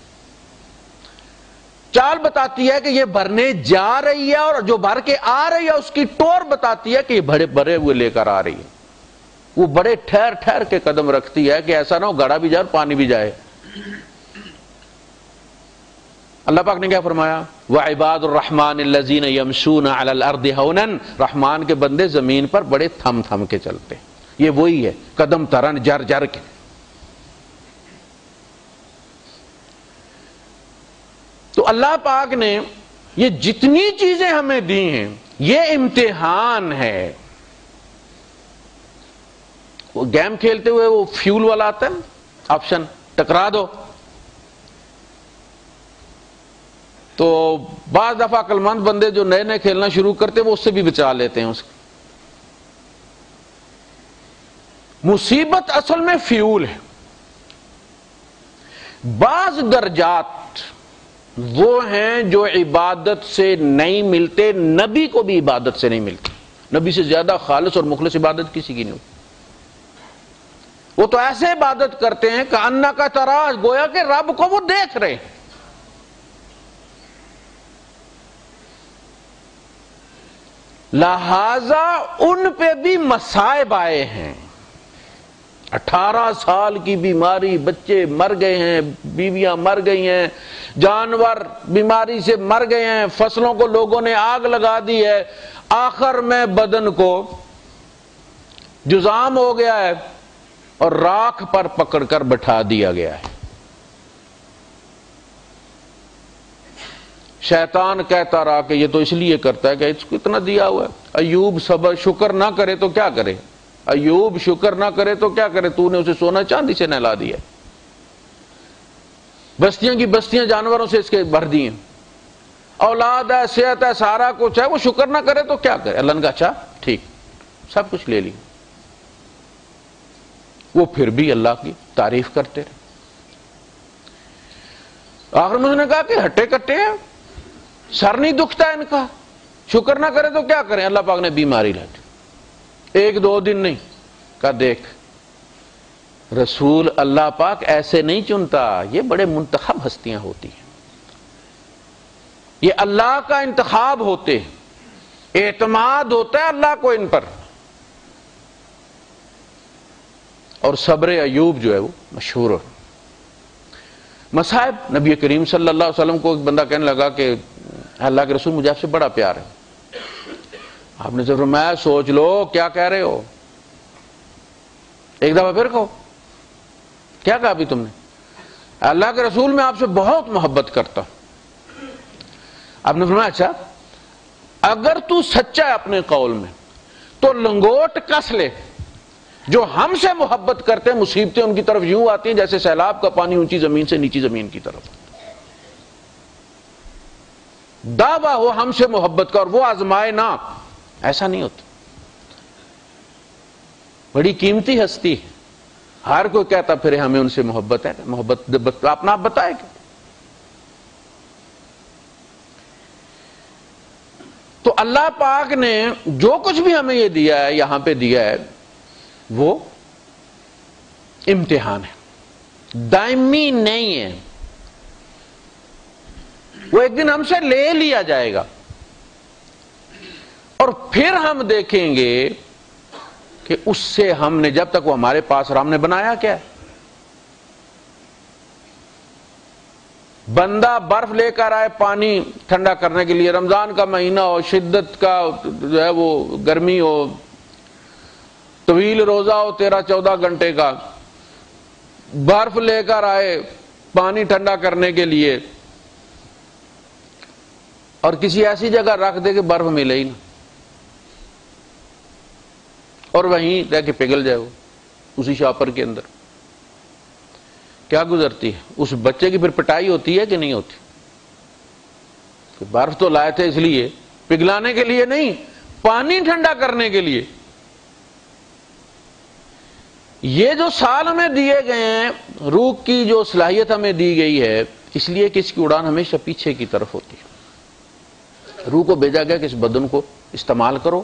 چال بتاتی ہے کہ یہ بھرنے جا رہی ہے، اور جو بھر کے آ رہی ہے اس کی ٹور بتاتی ہے کہ یہ بڑے بھرے ہوئے لے کر آ رہی ہے، وہ بڑے ٹھہر ٹھہر کے قدم رکھتی ہے کہ ایسا نہ ہو گڑا بھی جائے اور پانی بھی جائے۔ اللہ پاک نے کیا فرمایا؟ وَعِبَادُ الرَّحْمَنِ الَّذِينَ يَمْشُونَ عَلَى الْأَرْضِ هَوْنًا، رحمان کے بندے زمین پر بڑے تھم تھم کے چلتے ہیں، یہ وہی ہے قدم ترن جر جر کے۔ تو اللہ پاک نے یہ جتنی چیزیں ہمیں دی ہیں یہ امتحان ہے۔ وہ گیم کھیلتے ہوئے وہ فیول والا آتا ہے آپشن، ٹکرا دو، تو بعض دفعہ عقل مند بندے جو نئے نئے کھیلنا شروع کرتے وہ اس سے بھی بچا لیتے ہیں۔ اس مصیبت اصل میں فیول ہے۔ بعض درجات وہ ہیں جو عبادت سے نہیں ملتے، نبی کو بھی عبادت سے نہیں ملتے، نبی سے زیادہ خالص اور مخلص عبادت کسی کی نہیں ہوتی۔ وہ تو ایسے عبادت کرتے ہیں کہ انا کا تراش، گویا کہ رب کو وہ دیکھ رہے ہیں۔ لہذا ان پہ بھی مصائب آئے ہیں، 18 سال کی بیماری، بچے مر گئے ہیں، بیویاں مر گئی ہیں، جانور بیماری سے مر گئے ہیں، فصلوں کو لوگوں نے آگ لگا دی ہے، آخر میں بدن کو جزام ہو گیا ہے اور راکھ پر پکڑ کر بٹھا دیا گیا ہے۔ شیطان کہتا رہا کہ یہ تو اس لیے کرتا ہے کہ اس کو اتنا دیا ہوا ہے۔ ایوب صبر شکر نہ کرے تو کیا کرے؟ ایوب شکر نہ کرے تو کیا کرے؟ تو نے اسے سونا چاندی سے نہلا دیا، بستیاں کی بستیاں جانوروں سے اس کے بھر دی ہیں، اولاد ہے، صحت ہے، سارا کچھ ہے، وہ شکر نہ کرے تو کیا کرے؟ اللہ نے کہا اچھا ٹھیک، سب کچھ لے لی۔ وہ پھر بھی اللہ کی تعریف کرتے رہے۔ آخر میں نے کہا کہ ہٹے کٹے ہیں، سر نہیں دکھتا ان کا، شکر نہ کرے تو کیا کریں؟ اللہ پاک نے بیماری لا دی، 1-2 دن نہیں، کہا دیکھ رسول اللہ پاک ایسے نہیں چنتا، یہ بڑے منتخب ہستیاں ہوتی ہیں، یہ اللہ کا انتخاب ہوتے ہیں، اعتماد ہوتا ہے اللہ کو ان پر۔ اور صبر ایوب جو ہے وہ مشہور ہے۔ مصائب، نبی کریم صلی اللہ علیہ وسلم کو ایک بندہ کہنے لگا کہ اللہ کے رسول مجھے آپ سے بڑا پیار ہے۔ آپ نے فرمایا سوچ لو کیا کہہ رہے ہو، ایک دفعہ پھر کہو کیا کہا ابھی تم نے؟ اللہ کے رسول میں آپ سے بہت محبت کرتا ہوں۔ آپ نے فرمایا اچھا اگر تو سچا ہے اپنے قول میں تو لنگوٹ کس لے، جو ہم سے محبت کرتے ہیں مصیبتیں ان کی طرف یوں آتی ہیں جیسے سیلاب کا پانی اونچی زمین سے نیچی زمین کی طرف۔ دعویٰ ہو ہم سے محبت کا اور وہ آزمائے نہ، ایسا نہیں ہوتا۔ بڑی قیمتی ہستی ہے، ہر کوئی کہتا پھر ہمیں ان سے محبت ہے، محبت اپنا آپ بتائے گا۔ تو اللہ پاک نے جو کچھ بھی ہمیں یہ دیا ہے، یہاں پہ دیا ہے، وہ امتحان ہے، دائمی نہیں ہے۔ وہ ایک دن ہم سے لے لیا جائے گا اور پھر ہم دیکھیں گے کہ اس سے ہم نے، جب تک وہ ہمارے پاس رہا، ہم نے بنایا کیا ہے؟ بندہ برف لے کر آئے پانی ٹھنڈا کرنے کے لیے، رمضان کا مہینہ ہو، شدت کا جو ہے وہ گرمی ہو، طویل روزہ ہو 13-14 گھنٹے کا، برف لے کر آئے پانی ٹھنڈا کرنے کے لیے، اور کسی ایسی جگہ رکھ دے کہ برف ملے ہی نہ، اور وہیں رہ کے پگھل جائے وہ اسی شاپر کے اندر، کیا گزرتی ہے؟ اس بچے کی پھر پٹائی ہوتی ہے کہ نہیں ہوتی؟ کہ برف تو لائے تھے اس لیے، پگھلانے کے لیے نہیں، پانی ٹھنڈا کرنے کے لیے۔ یہ جو سال ہمیں دیے گئے ہیں، روح کی جو صلاحیت ہمیں دی گئی ہے، اس لیے کہ اس کی اڑان ہمیشہ پیچھے کی طرف ہوتی ہے۔ روح کو بھیجا گیا کہ اس بدن کو استعمال کرو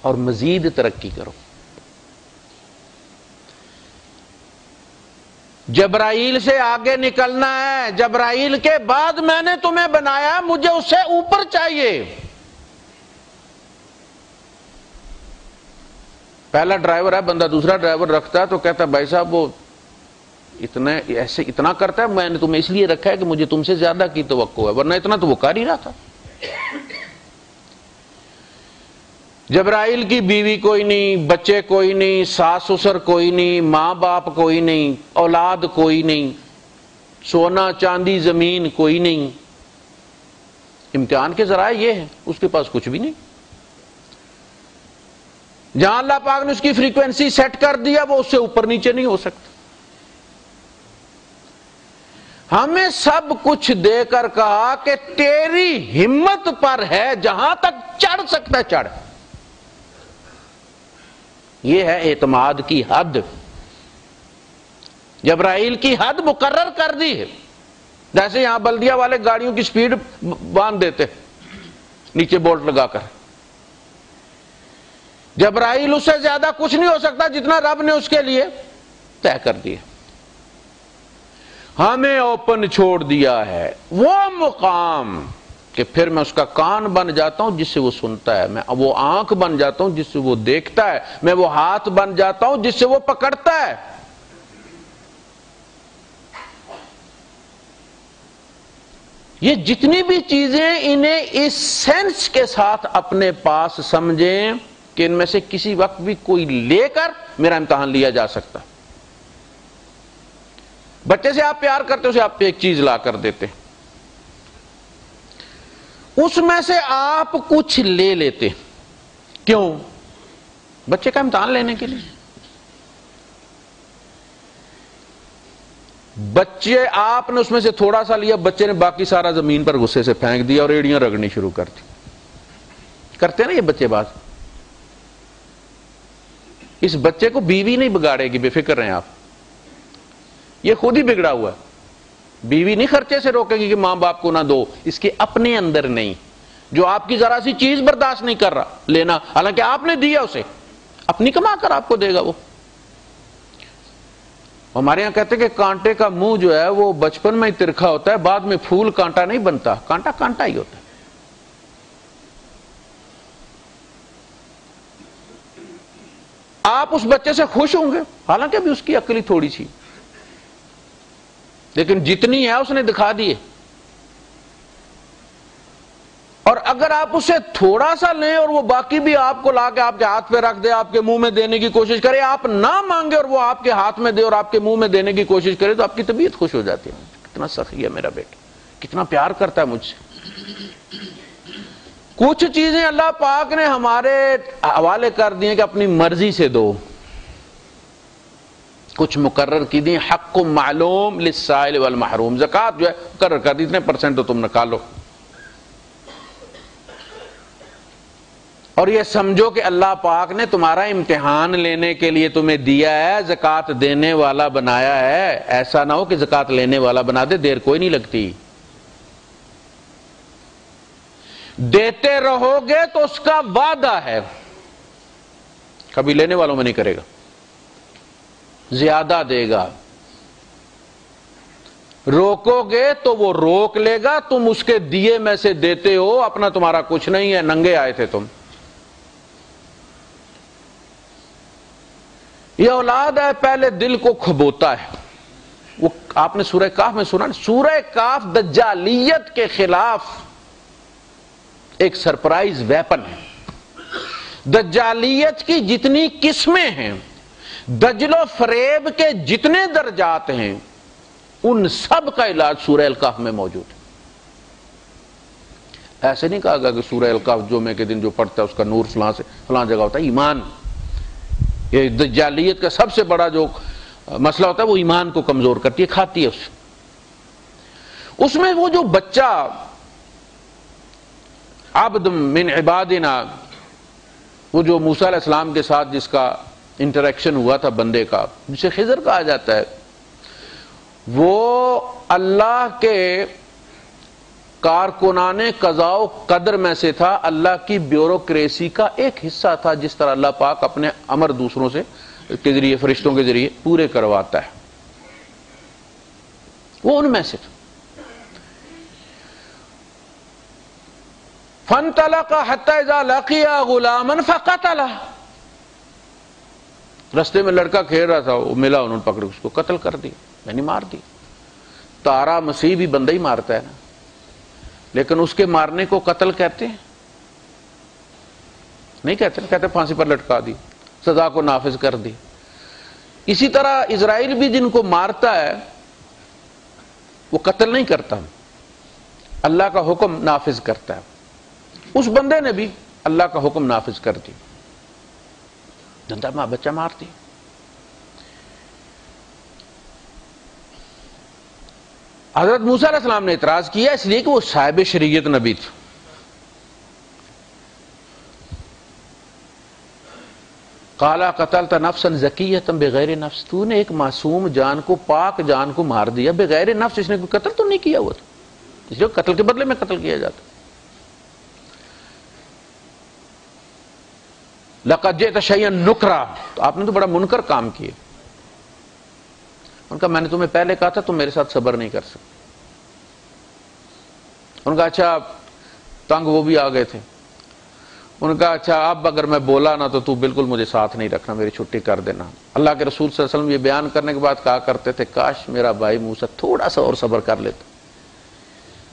اور مزید ترقی کرو۔ جبرائیل سے آگے نکلنا ہے، جبرائیل کے بعد میں نے تمہیں بنایا، مجھے اس سے اوپر چاہیے۔ پہلا ڈرائیور ہے، بندہ دوسرا ڈرائیور رکھتا ہے تو کہتا ہے بھائی صاحب وہ اتنا کرتا ہے، میں نے تمہیں اس لیے رکھا ہے کہ مجھے تم سے زیادہ کی توقع ہے، ورنہ اتنا تو وہ کر ہی رہا تھا۔ جبرائیل کی بیوی کوئی نہیں، بچے کوئی نہیں، ساس سسر کوئی نہیں، ماں باپ کوئی نہیں، اولاد کوئی نہیں، سونا چاندی زمین کوئی نہیں۔ امتحان کے ذرائع یہ ہے، اس کے پاس کچھ بھی نہیں۔ جہاں اللہ پاک نے اس کی فریکوینسی سیٹ کر دیا، وہ اس سے اوپر نیچے نہیں ہو سکتا۔ ہمیں سب کچھ دے کر کہا کہ تیری ہمت پر ہے، جہاں تک چڑھ سکتا ہے چڑھ۔ یہ ہے اعتماد کی حد۔ جبرائیل کی حد مقرر کر دی ہے، جیسے یہاں بلدیہ والے گاڑیوں کی سپیڈ باندھ دیتے نیچے بولٹ لگا کر۔ جبرائیل اس سے زیادہ کچھ نہیں ہو سکتا جتنا رب نے اس کے لیے طے کر دیا۔ ہمیں اوپن چھوڑ دیا ہے وہ مقام کہ پھر میں اس کا کان بن جاتا ہوں جس سے وہ سنتا ہے، میں وہ آنکھ بن جاتا ہوں جس سے وہ دیکھتا ہے، میں وہ ہاتھ بن جاتا ہوں جس سے وہ پکڑتا ہے۔ یہ جتنی بھی چیزیں، انہیں اس سینس کے ساتھ اپنے پاس سمجھیں کہ ان میں سے کسی وقت بھی کوئی لے کر میرا امتحان لیا جا سکتا۔ بچے سے آپ پیار کرتے، اسے آپ پہ ایک چیز لا کر دیتے، اس میں سے آپ کچھ لے لیتے، کیوں؟ بچے کا امتحان لینے کے لیے۔ بچے آپ نے اس میں سے تھوڑا سا لیا، بچے نے باقی سارا زمین پر غصے سے پھینک دیا اور ایڑیاں رگڑنی شروع کر دی۔ کرتے ہیں نا یہ بچے بات۔ اس بچے کو بیوی نہیں بگاڑے گی، بے فکر رہیں آپ، یہ خود ہی بگڑا ہوا ہے۔ بیوی نہیں خرچے سے روکے گی کہ ماں باپ کو نہ دو، اس کے اپنے اندر نہیں، جو آپ کی ذرا سی چیز برداشت نہیں کر رہا لینا، حالانکہ آپ نے دیا اسے، اپنی کما کر آپ کو دے گا وہ۔ ہمارے یہاں کہتے ہیں کہ کانٹے کا منہ جو ہے وہ بچپن میں ہی ترکھا ہوتا ہے، بعد میں پھول کانٹا نہیں بنتا، کانٹا کانٹا ہی ہوتا ہے۔ آپ اس بچے سے خوش ہوں گے، حالانکہ ابھی اس کی عقل ہی تھوڑی سی، لیکن جتنی ہے اس نے دکھا دیے۔ اور اگر آپ اسے تھوڑا سا لیں اور وہ باقی بھی آپ کو لا کے آپ کے ہاتھ پہ رکھ دے، آپ کے منہ میں دینے کی کوشش کرے، آپ نہ مانگے اور وہ آپ کے ہاتھ میں دے اور آپ کے منہ میں دینے کی کوشش کرے، تو آپ کی طبیعت خوش ہو جاتی ہے، کتنا سخی ہے میرا بیٹا، کتنا پیار کرتا ہے مجھ سے۔ کچھ چیزیں اللہ پاک نے ہمارے حوالے کر دی ہیں کہ اپنی مرضی سے دو، کچھ مقرر کی دی، حق معلوم للسائل والمحروم، زکوٰۃ جو ہے مقرر کر دی، اتنے پرسنٹ تو تم نکالو، اور یہ سمجھو کہ اللہ پاک نے تمہارا امتحان لینے کے لیے تمہیں دیا ہے، زکوٰۃ دینے والا بنایا ہے، ایسا نہ ہو کہ زکوٰۃ لینے والا بنا دے، دیر کوئی نہیں لگتی، دیتے رہو گے تو اس کا وعدہ ہے، کبھی لینے والوں میں نہیں کرے گا، زیادہ دے گا، روکو گے تو وہ روک لے گا، تم اس کے دیے میں سے دیتے ہو، اپنا تمہارا کچھ نہیں ہے، ننگے آئے تھے تم۔ یہ اولاد ہے، پہلے دل کو کھبوتا ہے، وہ آپ نے سورہ کاف میں سنا، سورہ کاف دجالیت کے خلاف ایک سرپرائز ویپن ہے۔ دجالیت کی جتنی قسمیں ہیں، دجل و فریب کے جتنے درجات ہیں، ان سب کا علاج سورہ الکہف میں موجود ہے۔ ایسے نہیں کہا گیا کہ سورہ الکہف جمعے کے دن جو پڑھتا ہے اس کا نور فلاں سے فلاں جگہ ہوتا ہے۔ ایمان، یہ دجالیت کا سب سے بڑا جو مسئلہ ہوتا ہے وہ ایمان کو کمزور کرتی ہے، کھاتی ہے اس میں وہ جو بچہ عبد من عبادنا، وہ جو موسیٰ علیہ السلام کے ساتھ جس کا انٹریکشن ہوا تھا بندے کا، جسے خضر کہا جاتا ہے، وہ اللہ کے کارکنان قضاء و قدر میں سے تھا، اللہ کی بیوروکریسی کا ایک حصہ تھا، جس طرح اللہ پاک اپنے امر دوسروں سے کے ذریعے، فرشتوں کے ذریعے پورے کرواتا ہے، وہ ان میں سے تھا۔ فانطلق حتى اذا لقي غلاما فقتله، رستے میں لڑکا کھیل رہا تھا، وہ ملا، انہوں نے پکڑ اس کو قتل کر دیا، یعنی مار دی۔ تارا مسیح بھی بندہ ہی مارتا ہے نا، لیکن اس کے مارنے کو قتل کہتے ہیں؟ نہیں کہتے، کہتے پھانسی پر لٹکا دی، سزا کو نافذ کر دی۔ اسی طرح اسرائیل بھی جن کو مارتا ہے وہ قتل نہیں کرتا، اللہ کا حکم نافذ کرتا ہے۔ اس بندے نے بھی اللہ کا حکم نافذ کر دی، زندہ ماں بچہ مار دی۔ حضرت موسیٰ علیہ السلام نے اعتراض کیا، اس لیے کہ وہ صاحب شریعت نبی تھے۔ قالا قتلت نفسا زکیۃ بغیر نفس، تو نے ایک معصوم جان کو، پاک جان کو مار دیا بغیر نفس، اس نے کوئی قتل تو نہیں کیا ہوا تھا، اس لیے قتل کے بدلے میں قتل کیا جاتا۔ لقد جئت شیئا نکرا، تو آپ نے تو بڑا منکر کام کیے۔ ان کا میں نے تمہیں پہلے کہا تھا تم میرے ساتھ صبر نہیں کر سکتے۔ ان کا اچھا، تنگ وہ بھی آ گئے تھے۔ ان کا اچھا اب اگر میں بولا نا تو بالکل مجھے ساتھ نہیں رکھنا، میری چھٹی کر دینا۔ اللہ کے رسول صلی اللہ علیہ وسلم یہ بیان کرنے کے بعد کہا کرتے تھے کاش میرا بھائی موسیٰ تھوڑا سا اور صبر کر لیتا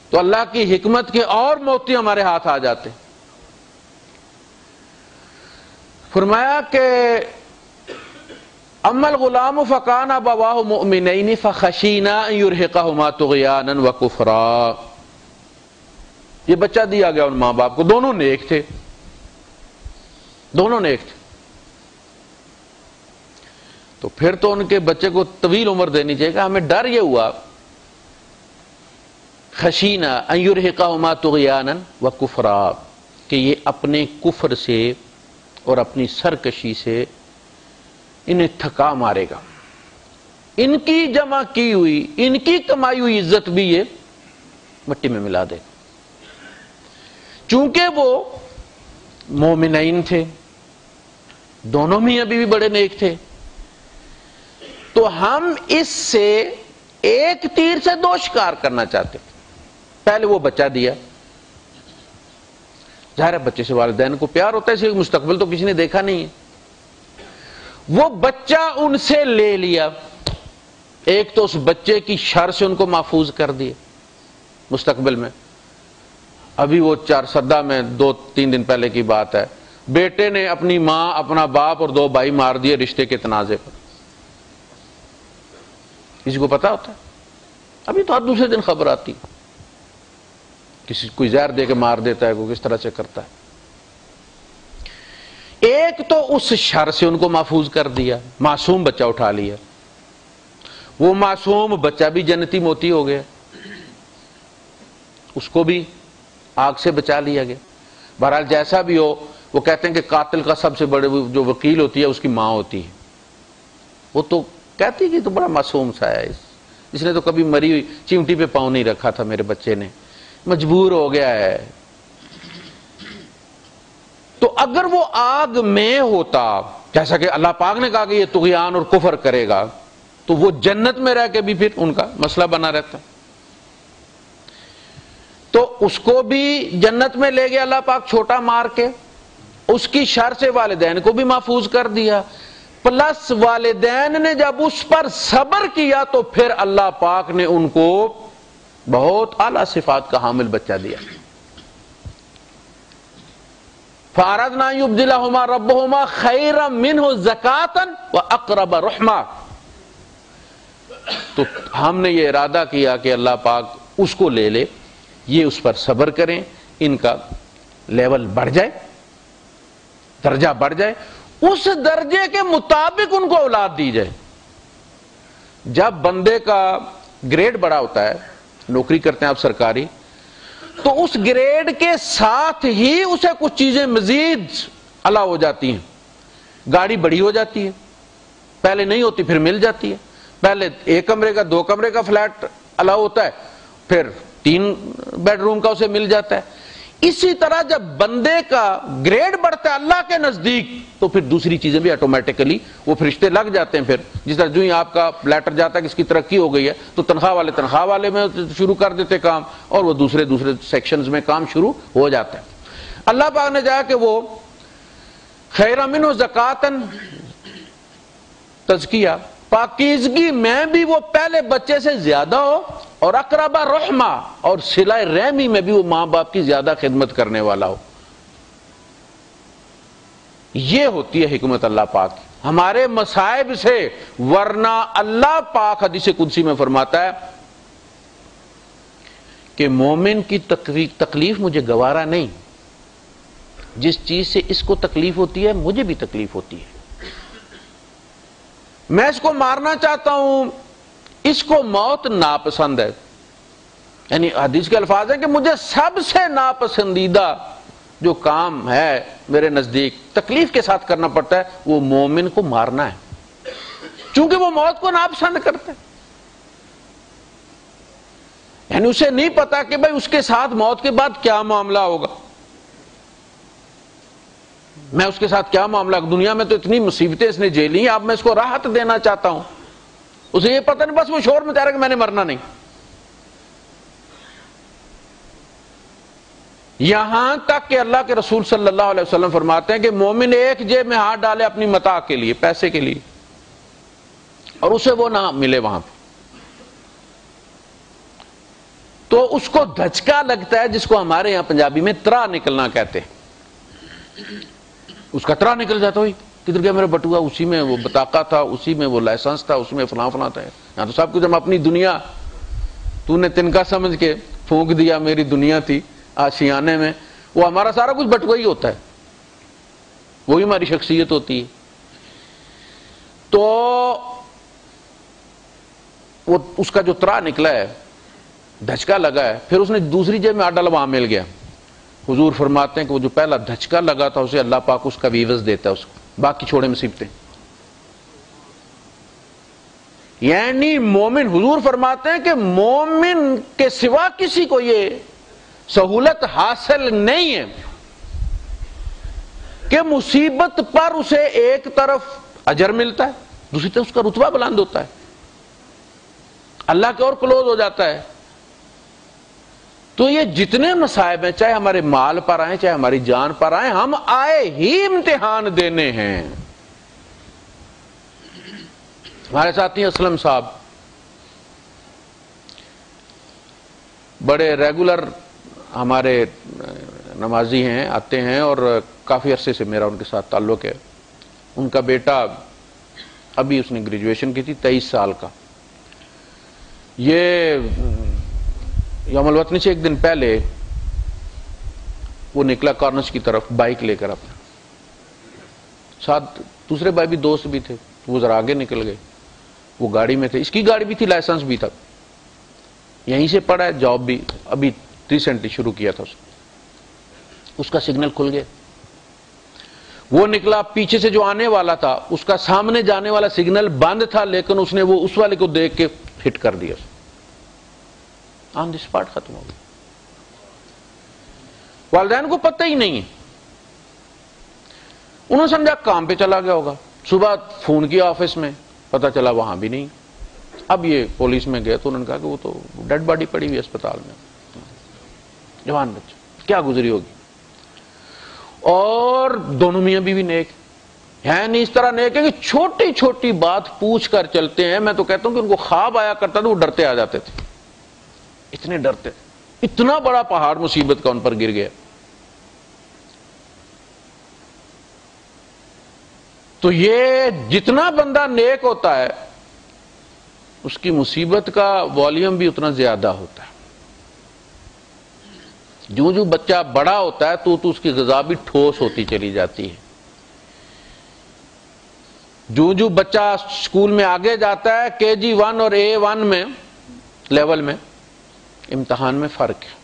تو اللہ کی حکمت کے اور موتی ہمارے ہاتھ آ جاتے۔ فرمایا کہ اما الغلام فکان ابواہ مؤمنین فخشینا ان یرہقہما طغیانا وکفرا، یہ بچہ دیا گیا ان ماں باپ کو، دونوں نیک تھے، دونوں نیک تھے، تو پھر تو ان کے بچے کو طویل عمر دینی چاہیے کہ ہمیں ڈر یہ ہوا خشینا ان یرہقہما طغیانا وکفرا، کہ یہ اپنے کفر سے اور اپنی سرکشی سے انہیں تھکا مارے گا، ان کی جمع کی ہوئی، ان کی کمائی ہوئی عزت بھی یہ مٹی میں ملا دے گا۔ چونکہ وہ مومنین تھے، دونوں میاں بیوی بڑے نیک تھے، تو ہم اس سے ایک تیر سے دو شکار کرنا چاہتے تھے۔ پہلے وہ بچہ دیا، ظاہر ہے بچے سے والدین کو پیار ہوتا ہے، اس کا مستقبل تو کسی نے دیکھا نہیں ہے۔ وہ بچہ ان سے لے لیا، ایک تو اس بچے کی شر سے ان کو محفوظ کر دیا مستقبل میں۔ ابھی وہ 4 سدہ میں 2-3 دن پہلے کی بات ہے، بیٹے نے اپنی ماں، اپنا باپ اور 2 بھائی مار دیے رشتے کے تنازع پر۔ کسی کو پتا ہوتا ہے؟ ابھی تو ہر دوسرے دن خبر آتی، کسی کوئی زہر دے کے مار دیتا ہے، کوئی کس طرح سے کرتا ہے۔ ایک تو اس شر سے ان کو محفوظ کر دیا، معصوم بچہ اٹھا لیا، وہ معصوم بچہ بھی جنتی موتی ہو گیا، اس کو بھی آگ سے بچا لیا گیا۔ بہرحال جیسا بھی ہو، وہ کہتے ہیں کہ قاتل کا سب سے بڑے جو وکیل ہوتی ہے اس کی ماں ہوتی ہے، وہ تو کہتی ہے کہ تو بڑا معصوم سا ہے، اس نے تو کبھی مری ہوئی چمٹی پہ پاؤں نہیں رکھا تھا، میرے بچے نے مجبور ہو گیا ہے۔ تو اگر وہ آگ میں ہوتا، جیسا کہ اللہ پاک نے کہا کہ یہ طغیان اور کفر کرے گا، تو وہ جنت میں رہ کے بھی پھر ان کا مسئلہ بنا رہتا۔ تو اس کو بھی جنت میں لے گیا اللہ پاک چھوٹا مار کے، اس کی شر سے والدین کو بھی محفوظ کر دیا۔ پلس والدین نے جب اس پر صبر کیا تو پھر اللہ پاک نے ان کو بہت اعلی صفات کا حامل بچہ دیا. فَأَرَدْنَا يُبْدِلَهُمَا رَبُّهُمَا خَيْرًا مِّنْهُ زَكَاةً وَأَقْرَبَ رُحْمًا. تو ہم نے یہ ارادہ کیا کہ اللہ پاک اس کو لے لے، یہ اس پر صبر کریں، ان کا لیول بڑھ جائے، درجہ بڑھ جائے، اس درجے کے مطابق ان کو اولاد دی جائے. جب بندے کا گریڈ بڑا ہوتا ہے، نوکری کرتے ہیں آپ سرکاری، تو اس گریڈ کے ساتھ ہی اسے کچھ چیزیں مزید علا ہو جاتی ہیں. گاڑی بڑی ہو جاتی ہے، پہلے نہیں ہوتی پھر مل جاتی ہے. پہلے 1 کمرے کا 2 کمرے کا فلیٹ علا ہوتا ہے، پھر 3 بیڈ روم کا اسے مل جاتا ہے. اسی طرح جب بندے کا گریڈ بڑھتا ہے اللہ کے نزدیک تو پھر دوسری چیزیں بھی آٹومیٹکلی وہ فرشتے لگ جاتے ہیں. پھر جس طرح جو ہی آپ کا لیٹر جاتا ہے کہ اس کی ترقی ہو گئی ہے تو تنخواہ والے میں شروع کر دیتے کام، اور وہ دوسرے سیکشنز میں کام شروع ہو جاتا ہے. اللہ پاک نے چاہا کہ وہ خیر منہ زکاتن تزکیہ پاکیزگی میں بھی وہ پہلے بچے سے زیادہ ہو، اور اقرب رحمہ اور صلہ رحمی میں بھی وہ ماں باپ کی زیادہ خدمت کرنے والا ہو. یہ ہوتی ہے حکمت اللہ پاک کی ہمارے مصائب سے. ورنہ اللہ پاک حدیث قدسی میں فرماتا ہے کہ مومن کی تکلیف مجھے گوارا نہیں، جس چیز سے اس کو تکلیف ہوتی ہے مجھے بھی تکلیف ہوتی ہے. میں اس کو مارنا چاہتا ہوں، اس کو موت ناپسند ہے. یعنی حدیث کے الفاظ ہیں کہ مجھے سب سے ناپسندیدہ جو کام ہے میرے نزدیک تکلیف کے ساتھ کرنا پڑتا ہے وہ مومن کو مارنا ہے، چونکہ وہ موت کو ناپسند کرتا ہے. یعنی اسے نہیں پتا کہ بھائی اس کے ساتھ موت کے بعد کیا معاملہ ہوگا، میں اس کے ساتھ کیا معاملہ. دنیا میں تو اتنی مصیبتیں اس نے جھیلی ہیں، اب میں اس کو راحت دینا چاہتا ہوں. اسے یہ پتہ نہیں، بس وہ شور مچا رہا کہ میں نے مرنا نہیں. یہاں تک کہ اللہ کے رسول صلی اللہ علیہ وسلم فرماتے ہیں کہ مومن ایک جیب میں ہاتھ ڈالے اپنی متاع کے لیے، پیسے کے لیے، اور اسے وہ نہ ملے وہاں پہ، تو اس کو دھچکا لگتا ہے، جس کو ہمارے یہاں پنجابی میں ترا نکلنا کہتے ہیں. اس کا ترا نکل جاتا ہوئی کدھر گیا میرا بٹوا، اسی میں وہ بطاقہ تھا، اسی میں وہ لائسنس تھا، اس میں فلاں فلاں تھا. یہاں تو سب کچھ ہم اپنی دنیا تو نے تنکا سمجھ کے پھونک دیا، میری دنیا تھی آشیانے میں. وہ ہمارا سارا کچھ بٹوا ہی ہوتا ہے، وہی ہماری شخصیت ہوتی ہے. تو وہ اس کا جو ترا نکلا ہے، دھچکا لگا ہے، پھر اس نے دوسری جیب میں ہاتھ ڈالا، وہاں مل گیا. حضور فرماتے ہیں کہ وہ جو پہلا دھچکا لگا تھا اسے اللہ پاک اس کا ویوز دیتا ہے، اس کو باقی چھوڑے مصیبتیں. یعنی مومن، حضور فرماتے ہیں کہ مومن کے سوا کسی کو یہ سہولت حاصل نہیں ہے کہ مصیبت پر اسے ایک طرف اجر ملتا ہے، دوسری طرف اس کا رتبہ بلند ہوتا ہے، اللہ کے اور کلوز ہو جاتا ہے. تو یہ جتنے مصائب ہیں، چاہے ہمارے مال پر آئیں چاہے ہماری جان پر آئیں، ہم آئے ہی امتحان دینے ہیں. ہمارے ساتھی اسلم صاحب بڑے ریگولر ہمارے نمازی ہیں، آتے ہیں، اور کافی عرصے سے میرا ان کے ساتھ تعلق ہے. ان کا بیٹا ابھی اس نے گریجویشن کی تھی، 23 سال کا. یہ یوم الوطنی سے ایک دن پہلے وہ نکلا کارنج کی طرف بائک لے کر، اپنا ساتھ دوسرے بھائی بھی دوست بھی تھے، وہ ذرا آگے نکل گئے. وہ گاڑی میں تھے، اس کی گاڑی بھی تھی، لائسنس بھی تھا، یہیں سے پڑا ہے، جاب بھی ابھی ریسنٹلی شروع کیا تھا. اس کا سگنل کھل گیا، وہ نکلا، پیچھے سے جو آنے والا تھا اس کا سامنے جانے والا سگنل بند تھا، لیکن اس نے وہ اس والے کو دیکھ کے ہٹ کر دیا، آن دی اسپاٹ ختم ہو گیا. والدین کو پتہ ہی نہیں ہے، انہوں نے سمجھا کام پہ چلا گیا ہوگا. صبح فون کیا آفس میں، پتہ چلا وہاں بھی نہیں. اب یہ پولیس میں گئے تو انہوں نے کہا کہ وہ تو ڈیڈ باڈی پڑی ہوئی اسپتال میں، جوان بچہ، کیا گزری ہوگی. اور دونوں میاں بیوی نیک، ہے نہیں اس طرح نیک ہے کہ چھوٹی چھوٹی بات پوچھ کر چلتے ہیں. میں تو کہتا ہوں کہ ان کو خواب آیا کرتا تھا, وہ ڈرتے آ جاتے تھے, اتنے ڈرتے تھے. اتنا بڑا پہاڑ مصیبت کا ان پر گر گیا. تو یہ جتنا بندہ نیک ہوتا ہے اس کی مصیبت کا والیوم بھی اتنا زیادہ ہوتا ہے. جو جو بچہ بڑا ہوتا ہے تو اس کی غذا بھی ٹھوس ہوتی چلی جاتی ہے. جو بچہ اسکول میں آگے جاتا ہے KG1 اور A1 میں لیول میں امتحان میں فرق ہے.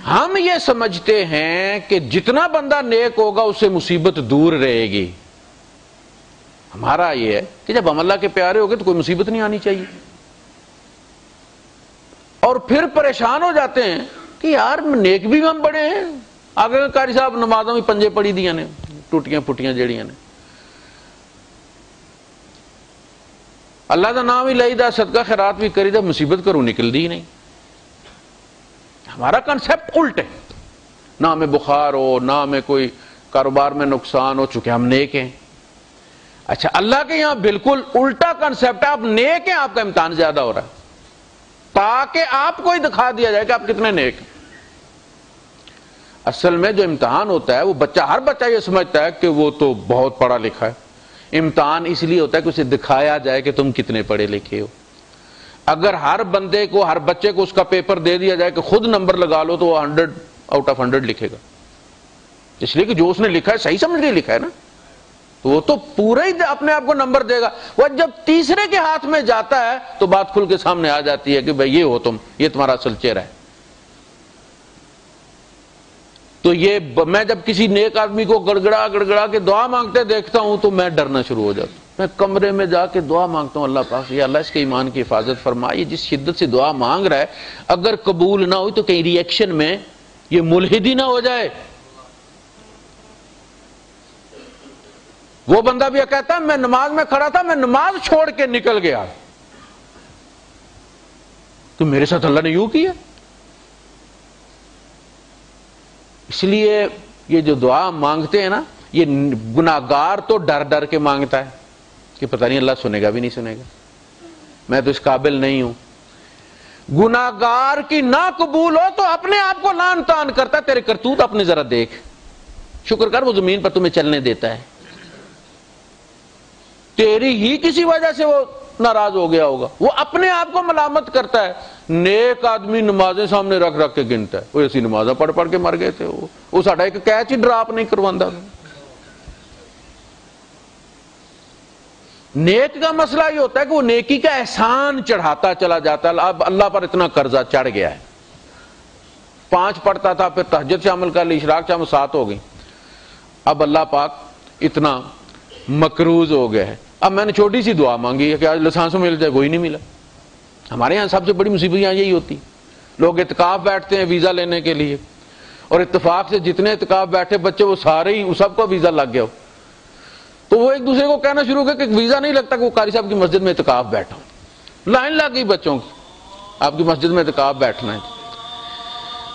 ہم یہ سمجھتے ہیں کہ جتنا بندہ نیک ہوگا اس سے مصیبت دور رہے گی. ہمارا یہ ہے کہ جب ہم اللہ کے پیارے ہو گئے تو کوئی مصیبت نہیں آنی چاہیے. اور پھر پریشان ہو جاتے ہیں کہ یار نیک بھی ہم بڑے ہیں, آگے قاری صاحب نمازوں میں پنجے پڑی دیا نے, ٹوٹیاں پھٹیاں جڑیاں نے, اللہ کا نام ہی لئی دا, صدقہ خیرات بھی کری دا, مصیبت کروں نکل دی نہیں. ہمارا کنسپٹ الٹ ہے. نہ ہمیں بخار ہو, نہ ہمیں کوئی کاروبار میں نقصان ہو, چونکہ ہم نیک ہیں. اچھا, اللہ کے یہاں بالکل الٹا کنسپٹ ہے. آپ نیک ہیں, آپ کا امتحان زیادہ ہو رہا ہے تاکہ آپ کو ہی دکھا دیا جائے کہ آپ کتنے نیک ہیں. اصل میں جو امتحان ہوتا ہے وہ بچہ, ہر بچہ یہ سمجھتا ہے کہ وہ تو بہت پڑھا لکھا ہے. امتحان اس لیے ہوتا ہے کہ اسے دکھایا جائے کہ تم کتنے پڑھے لکھے ہو. اگر ہر بندے کو, ہر بچے کو اس کا پیپر دے دیا جائے کہ خود نمبر لگا لو, تو وہ 100 آؤٹ آف 100 لکھے گا. اس لیے کہ جو اس نے لکھا ہے صحیح سمجھ کے لکھا ہے نا, تو وہ تو پورا ہی اپنے آپ کو نمبر دے گا. وہ جب تیسرے کے ہاتھ میں جاتا ہے تو بات کھل کے سامنے آ جاتی ہے کہ بھئی یہ ہو تم, یہ تمہارا اصل چہرہ ہے. تو یہ میں جب کسی نیک آدمی کو گڑگڑا گڑگڑا کے دعا مانگتے دیکھتا ہوں تو میں ڈرنا شروع ہو جاتا ہوں. میں کمرے میں جا کے دعا مانگتا ہوں اللہ پاک سے, یا اللہ اس کے ایمان کی حفاظت فرما. یہ جس شدت سے دعا مانگ رہا ہے اگر قبول نہ ہوئی تو کہیں ریئیکشن میں یہ ملحد ہی نہ ہو جائے. وہ بندہ بھی کہتا ہے میں نماز میں کھڑا تھا, میں نماز چھوڑ کے نکل گیا. تو میرے ساتھ اللہ نے یوں کیا. اس لیے یہ جو دعا مانگتے ہیں نا, یہ گناہگار تو ڈر ڈر کے مانگتا ہے کہ پتہ نہیں اللہ سنے گا بھی نہیں سنے گا, میں تو اس قابل نہیں ہوں. گناہگار کی نہ قبول ہو تو اپنے آپ کو لان تان کرتا ہے, تیرے کرتوت اپنے ذرا دیکھ, شکر کر وہ زمین پر تمہیں چلنے دیتا ہے. تیری ہی کسی وجہ سے وہ ناراض ہو گیا ہوگا. وہ اپنے آپ کو ملامت کرتا ہے. نیک آدمی نمازیں سامنے رکھ رکھ کے گنتا ہے, وہ ایسی نمازیں پڑھ پڑھ کے مر گئے تھے, وہ ساڈا ایک کیچ ہی ڈراپ نہیں کرواندہ. نیک کا مسئلہ یہ ہوتا ہے کہ وہ نیکی کا احسان چڑھاتا چلا جاتا ہے. اب اللہ پر اتنا قرضہ چڑھ گیا ہے, 5 پڑھتا تھا, پھر تہجد شامل کر لی, اشراق شامل 7 ہو گئی. اب اللہ پاک اتنا مقروض ہو گیا ہے. اب میں نے چھوٹی سی دعا مانگی ہے کہ آج لسانس مل جائے, وہی نہیں ملا. ہمارے یہاں سب سے بڑی مصیبت یہاں یہی ہوتی. لوگ اعتکاف بیٹھتے ہیں ویزا لینے کے لیے, اور اتفاق سے جتنے اعتکاف بیٹھے بچے وہ سارے ہی سب کو ویزا لگ گیا ہو, تو وہ ایک دوسرے کو کہنا شروع کر کہ ویزا نہیں لگتا کہ وہ قاری صاحب کی مسجد میں اعتکاف بیٹھا ہوں. لائن لگ گئی بچوں کی, آپ کی مسجد میں اعتکاف بیٹھنا ہے.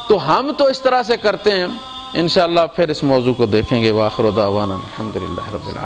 تو ہم تو اس طرح سے کرتے ہیں. انشاءاللہ پھر اس موضوع کو دیکھیں گے. وآخر دعوانا الحمدللہ رب العالمین.